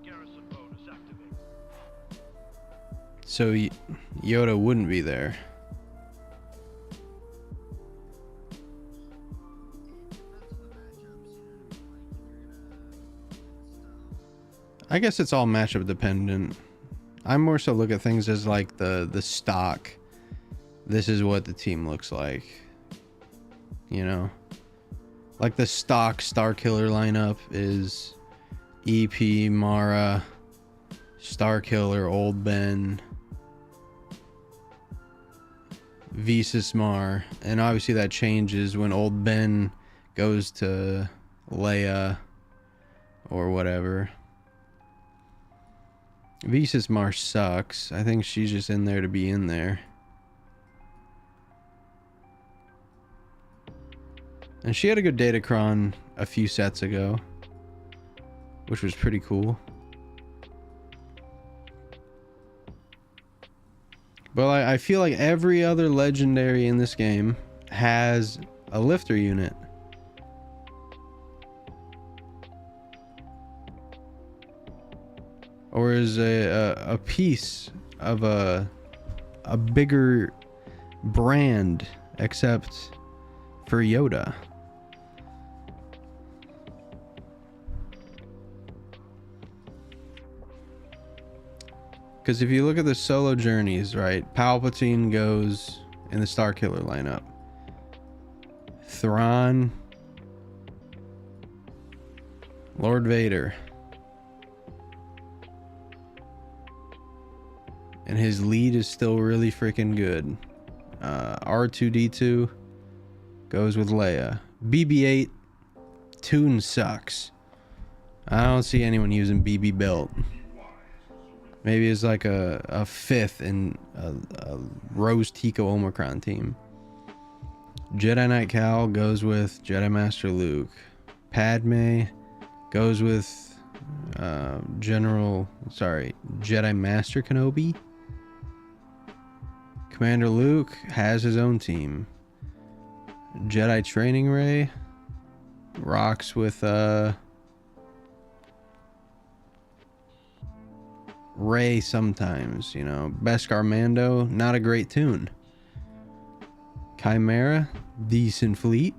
Garrison bonus activated. So Yoda wouldn't be there. I guess it's all matchup dependent. I more so look at things as like the stock. This is what the team looks like. You know? Like the stock Starkiller lineup is EP, Mara, Starkiller, Old Ben, Visas Mar. And obviously that changes when Old Ben goes to Leia or whatever. Visas Mar sucks. I think she's just in there to be in there. And she had a good Datacron a few sets ago, which was pretty cool. But I feel like every other legendary in this game has a lifter unit. Or is a piece of a bigger brand, except for Yoda. Because if you look at the solo journeys, right, Palpatine goes in the Starkiller lineup. Thrawn, Lord Vader, and his lead is still really freaking good. R2D2 goes with Leia. BB-8 tune sucks. I don't see anyone using BB belt. Maybe it's like a fifth in a Rose Tico Omicron team. Jedi Knight Cal goes with Jedi Master Luke. Padme goes with Jedi Master Kenobi. Commander Luke has his own team. Jedi Training Ray rocks with Ray sometimes, you know. Beskar Mando, not a great tune. Chimera, decent fleet.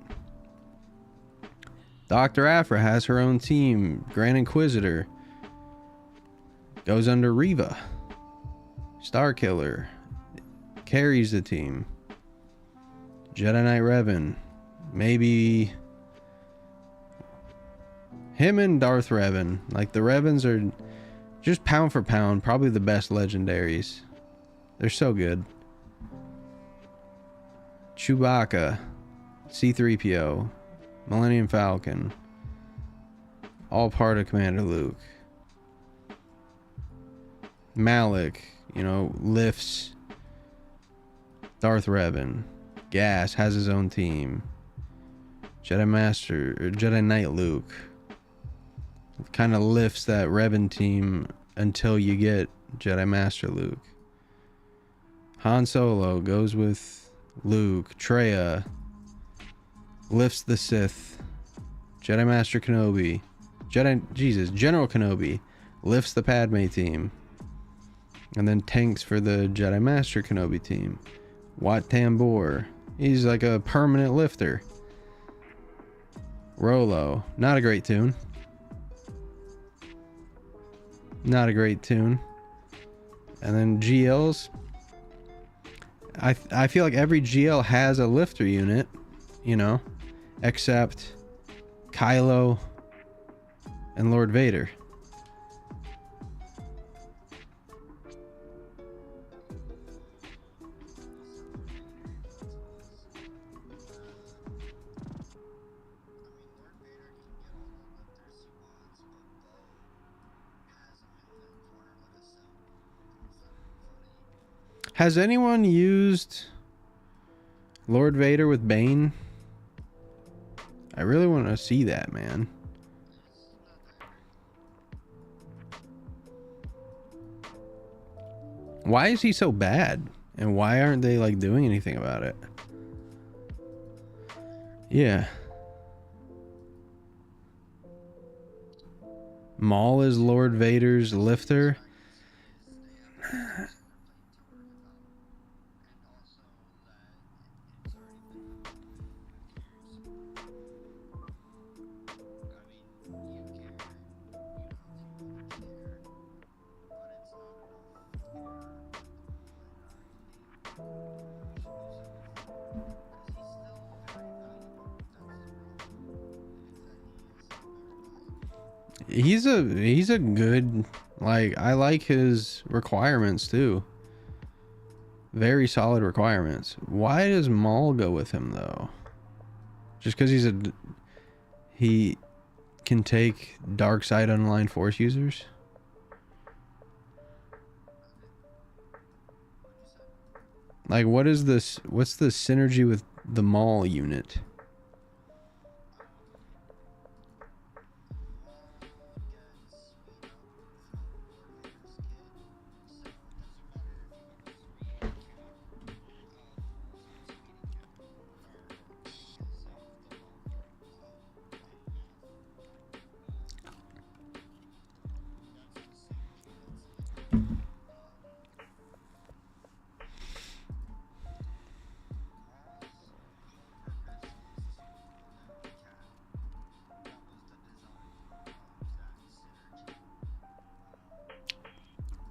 Dr. Aphra has her own team. Grand Inquisitor goes under Reva. Starkiller carries the team. Jedi Knight Revan, maybe him and Darth Revan. Like, the Revans are just pound for pound probably the best legendaries. They're so good. Chewbacca, C-3PO, Millennium Falcon, all part of Commander Luke. Malik, you know, lifts Darth Revan. Gas has his own team. Jedi Knight Luke kind of lifts that Revan team until you get Jedi Master Luke. Han Solo goes with Luke. Traya lifts the Sith. Jedi Master Kenobi. General Kenobi lifts the Padme team. And then tanks for the Jedi Master Kenobi team. Wat Tambor, he's like a permanent lifter. Rolo, not a great tune. Not a great tune. And then GLs. I feel like every GL has a lifter unit, you know, except Kylo and Lord Vader. Has anyone used Lord Vader with Bane? I really want to see that, man. Why is he so bad? And why aren't they like doing anything about it? Yeah. Maul is Lord Vader's lifter. He's a good, like, I like his requirements too. Very solid requirements. Why does Maul go with him though? Just because he can take dark side unaligned force users? Like, what's the synergy with the Maul unit?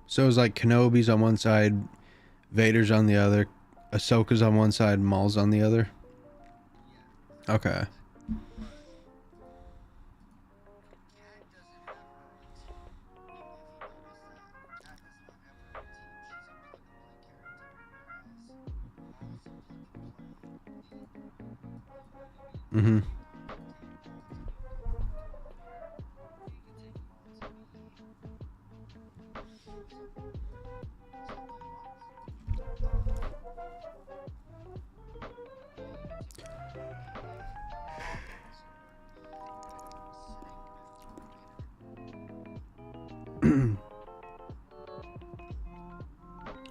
So it's like Kenobi's on one side, Vader's on the other, Ahsoka's on one side, Maul's on the other. Okay. Mm-hmm.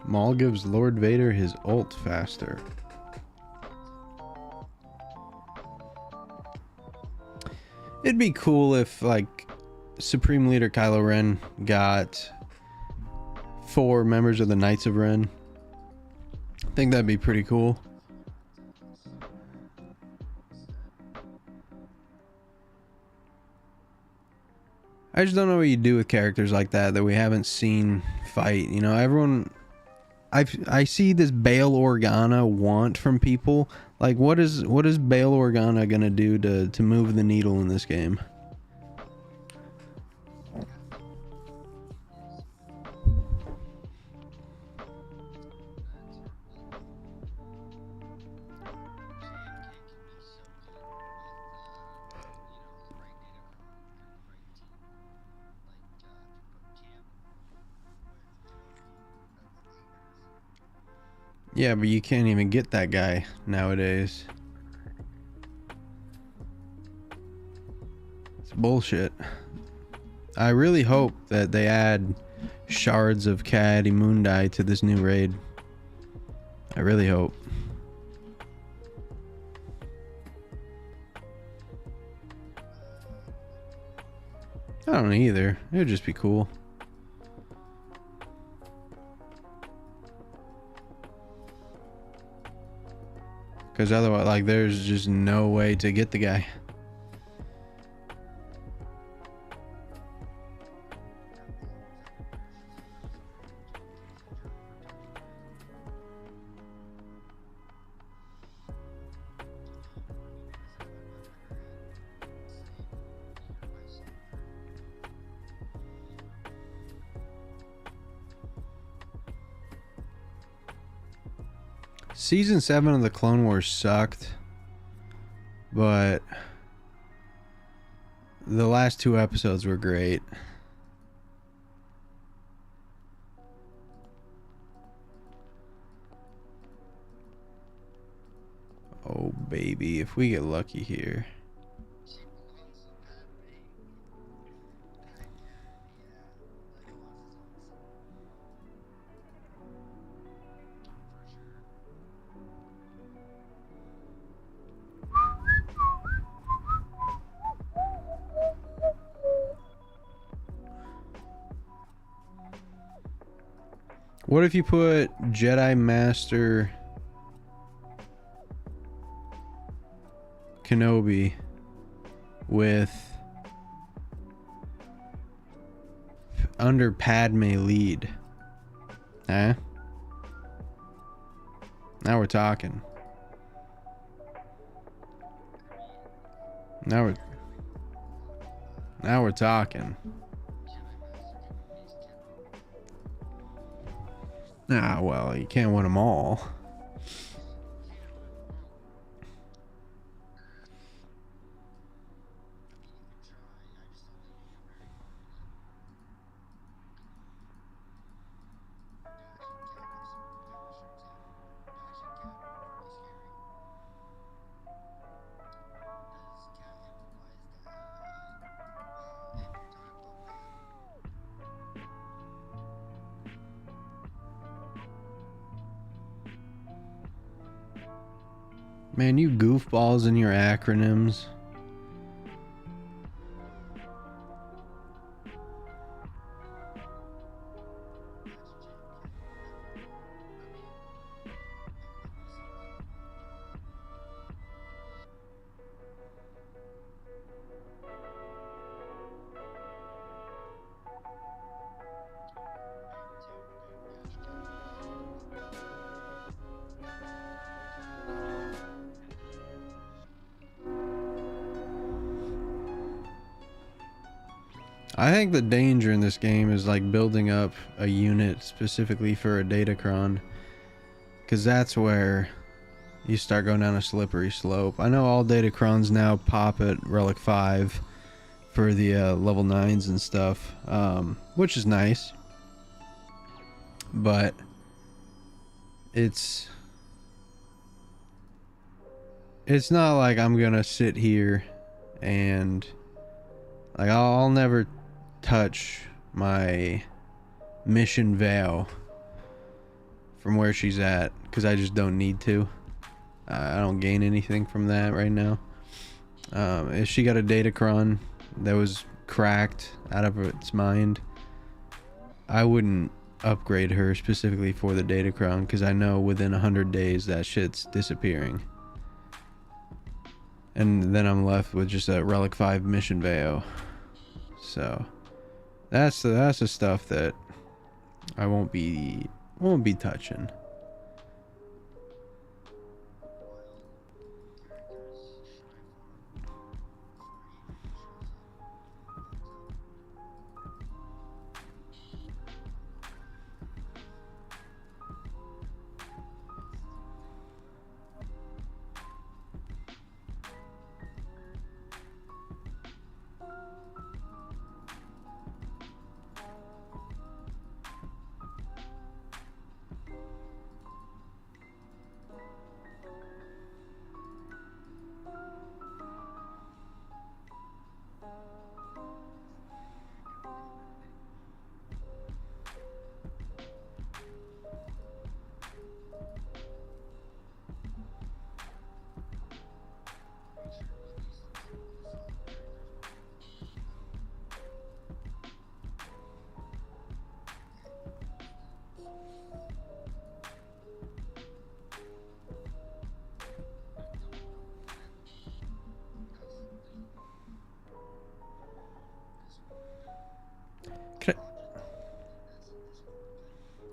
Maul gives Lord Vader his ult faster. It'd be cool if, like, Supreme Leader Kylo Ren got 4 members of the Knights of Ren. I think that'd be pretty cool. I just don't know what you do with characters like that we haven't seen fight. You know, everyone... I see this Bail Organa want from people. Like, what is Bail Organa gonna do to move the needle in this game? Yeah, but you can't even get that guy nowadays. It's bullshit. I really hope that they add shards of Ki-Adi-Mundi to this new raid. I really hope. I don't know either. It would just be cool. Because otherwise, like, there's just no way to get the guy. Season 7 of the Clone Wars sucked, but the last 2 episodes were great. Oh baby, if we get lucky here. What if you put Jedi Master Kenobi with under Padme lead? Huh? Now we're talking. Now we're talking. Ah, well, you can't win them all. Man, you goofballs and your acronyms. I think the danger in this game is like building up a unit specifically for a Datacron, because that's where you start going down a slippery slope. I know all Datacrons now pop at Relic 5 for the level 9s and stuff, which is nice. But it's not like I'm gonna sit here and like I'll never touch my mission veil from where she's at because I just don't need to. I don't gain anything from that right now. If she got a Datacron that was cracked out of its mind, I wouldn't upgrade her specifically for the Datacron because I know within 100 days that shit's disappearing. And then I'm left with just a Relic 5 mission Veo. So that's the stuff that I won't be touching.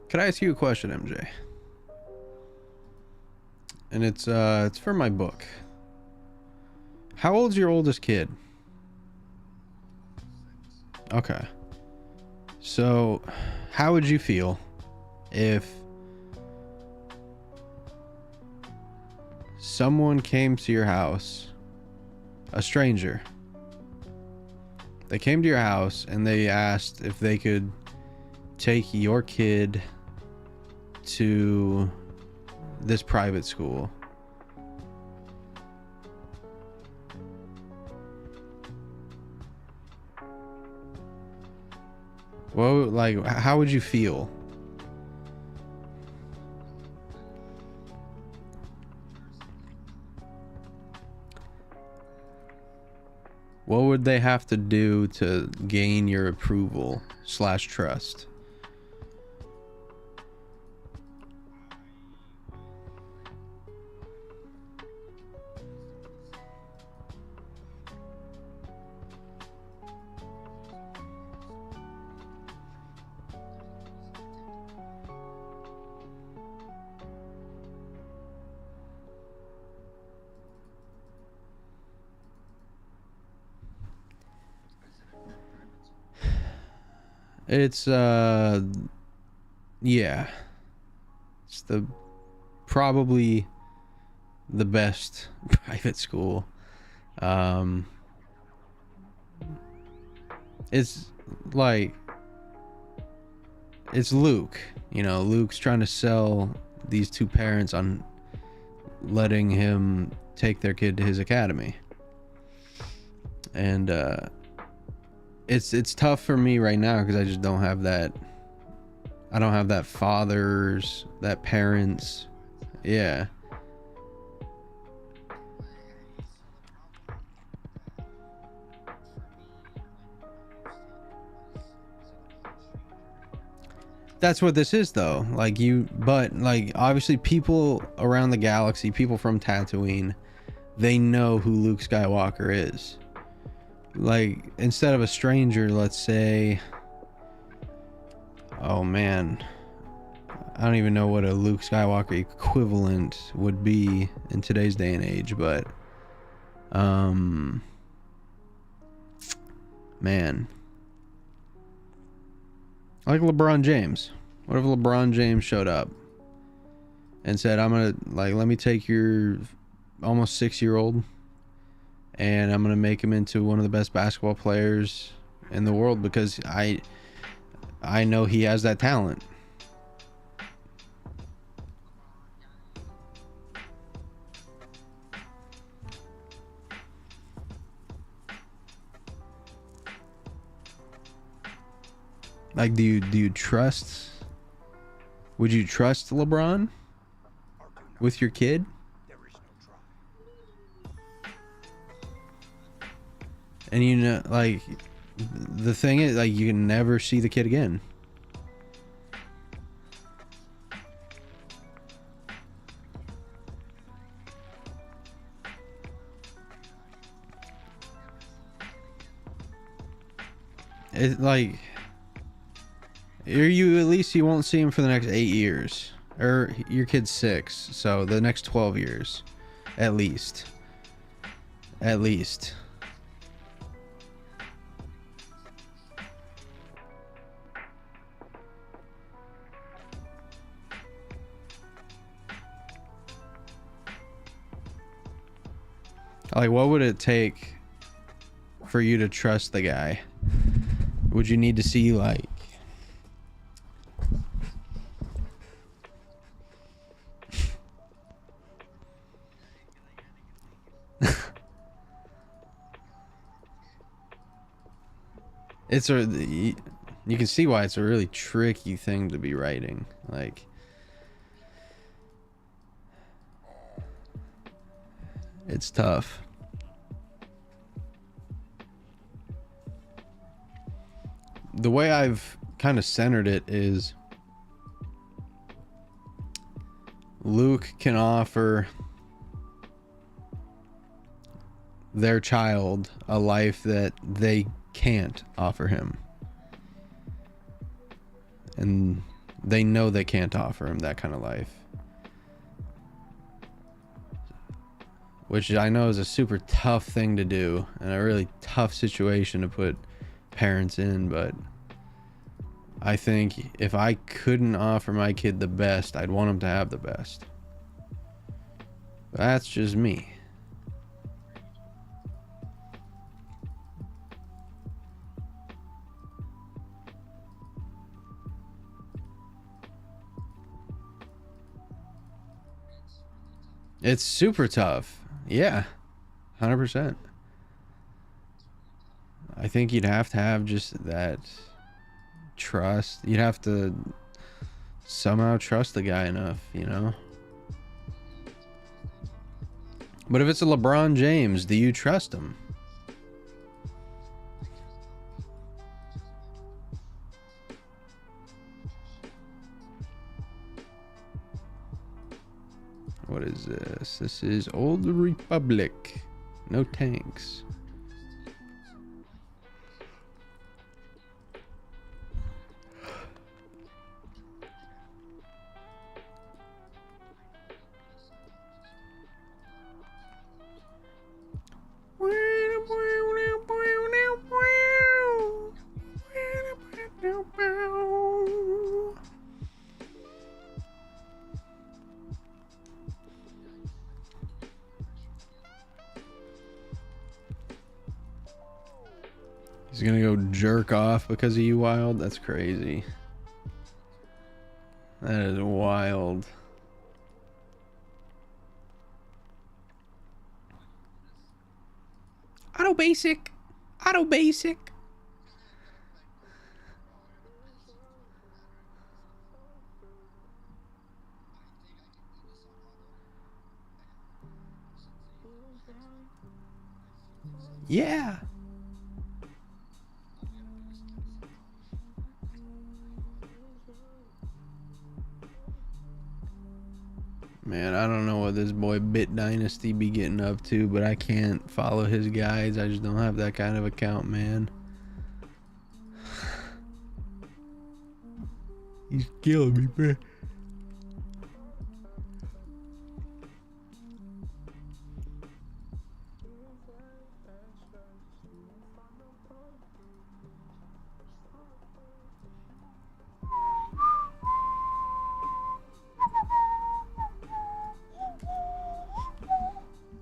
Can I ask you a question, MJ? And it's for my book. How old's your oldest kid? Okay. So, how would you feel if someone came to your house, a stranger? They came to your house and they asked if they could take your kid to this private school. Well, like, how would you feel? What would they have to do to gain your approval / trust? It's yeah. It's probably the best private school. It's like it's Luke, you know, Luke's trying to sell these two parents on letting him take their kid to his academy. And it's tough for me right now because I just don't have that. I don't have that that parents. Yeah. That's what this is though. But obviously people around the galaxy, people from Tatooine, they know who Luke Skywalker is. Like, instead of a stranger, let's say, oh man, I don't even know what a Luke Skywalker equivalent would be in today's day and age, but man, like LeBron James. What if LeBron James showed up and said, I'm gonna, like, let me take your almost 6-year-old and I'm gonna make him into one of the best basketball players in the world, because I know he has that talent. Like, do you trust? Would you trust LeBron with your kid? And you know, like, the thing is, like, you can never see the kid again. It, like, you at least you won't see him for the next 8 years, or your kid's 6, so the next 12 years, at least. At least. Like, what would it take for you to trust the guy? Would you need to see, like, it's a, you can see why it's a really tricky thing to be writing. Like, it's tough. The way I've kind of centered it is Luke can offer their child a life that they can't offer him. And they know they can't offer him that kind of life. Which I know is a super tough thing to do and a really tough situation to put parents in, but I think if I couldn't offer my kid the best, I'd want him to have the best. That's just me. It's super tough. Yeah. 100%. I think you'd have to have just that trust. You'd have to somehow trust the guy enough, you know? But if it's a LeBron James, do you trust him? What is this? This is Old Republic. No tanks. He's gonna go jerk off because of you, Wild? That's crazy. That is wild. Auto basic. Auto basic. Yeah. Man, I don't know what this boy Bit Dynasty be getting up to, but I can't follow his guides. I just don't have that kind of account, man. He's killing me, bro.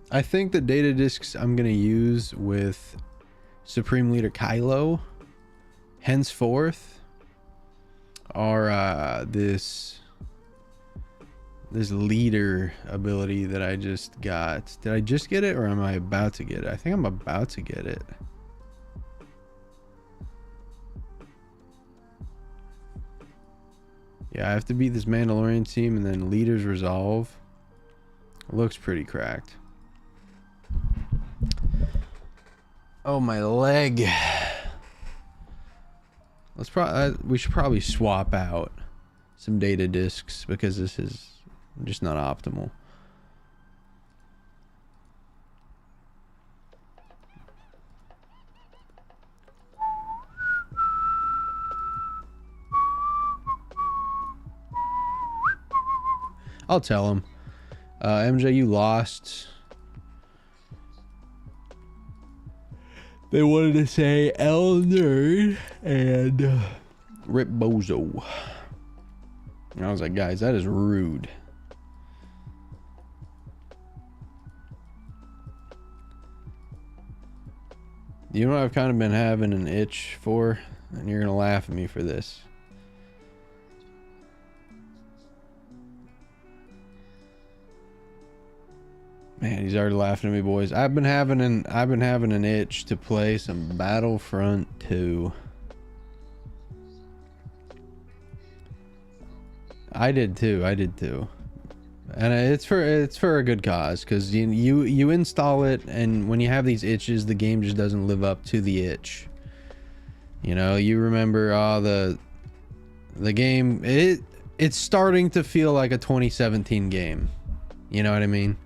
I think the data discs I'm gonna use with Supreme Leader Kylo henceforth are this leader ability that I just got. Did I just get it or am I about to get it? I think I'm about to get it. Yeah, I have to beat this Mandalorian team and then Leader's Resolve. It looks pretty cracked. Oh, my leg. Let's we should probably swap out some data discs because this is just not optimal. I'll tell him. MJ, you lost. They wanted to say L Nerd and Rip Bozo. And I was like, guys, that is rude. You know what I've kind of been having an itch for? And you're going to laugh at me for this. Man, he's already laughing at me, boys. I've been having an itch to play some Battlefront 2. I did too. And it's for a good cause, because you install it, and when you have these itches, the game just doesn't live up to the itch. You know, you remember the game, it's starting to feel like a 2017 game. You know what I mean?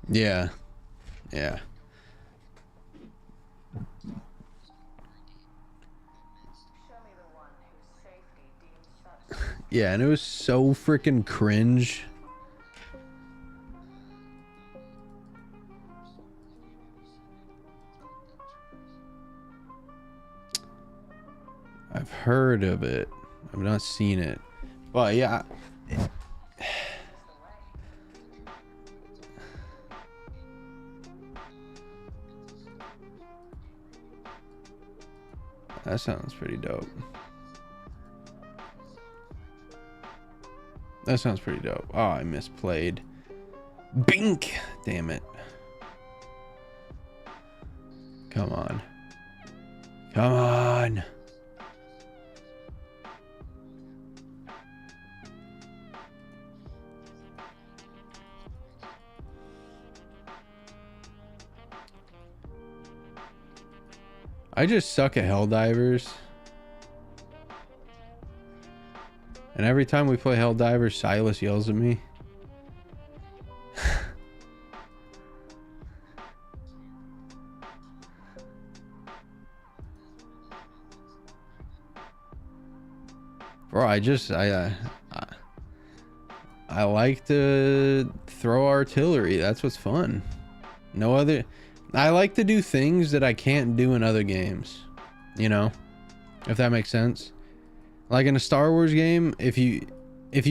Yeah. Yeah. Yeah, and it was so freaking cringe. I've heard of it. I've not seen it. But yeah. That sounds pretty dope. That sounds pretty dope. Oh, I misplayed. Bink! Damn it. Come on. Come on. I just suck at Helldivers. And every time we play Helldivers, Silas yells at me. Bro, I like to throw artillery. That's what's fun. No other... I like to do things that I can't do in other games. You know? If that makes sense. Like in a Star Wars game, if you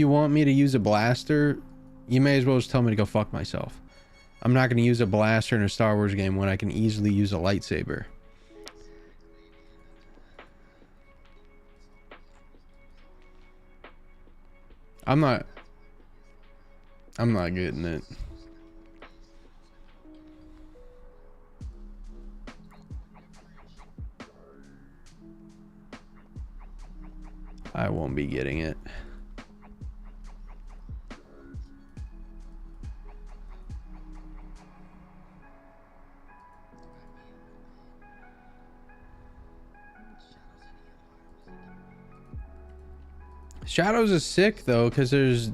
want me to use a blaster, you may as well just tell me to go fuck myself. I'm not going to use a blaster in a Star Wars game when I can easily use a lightsaber. I'm not getting it. I won't be getting it. Shadows is sick though, because there's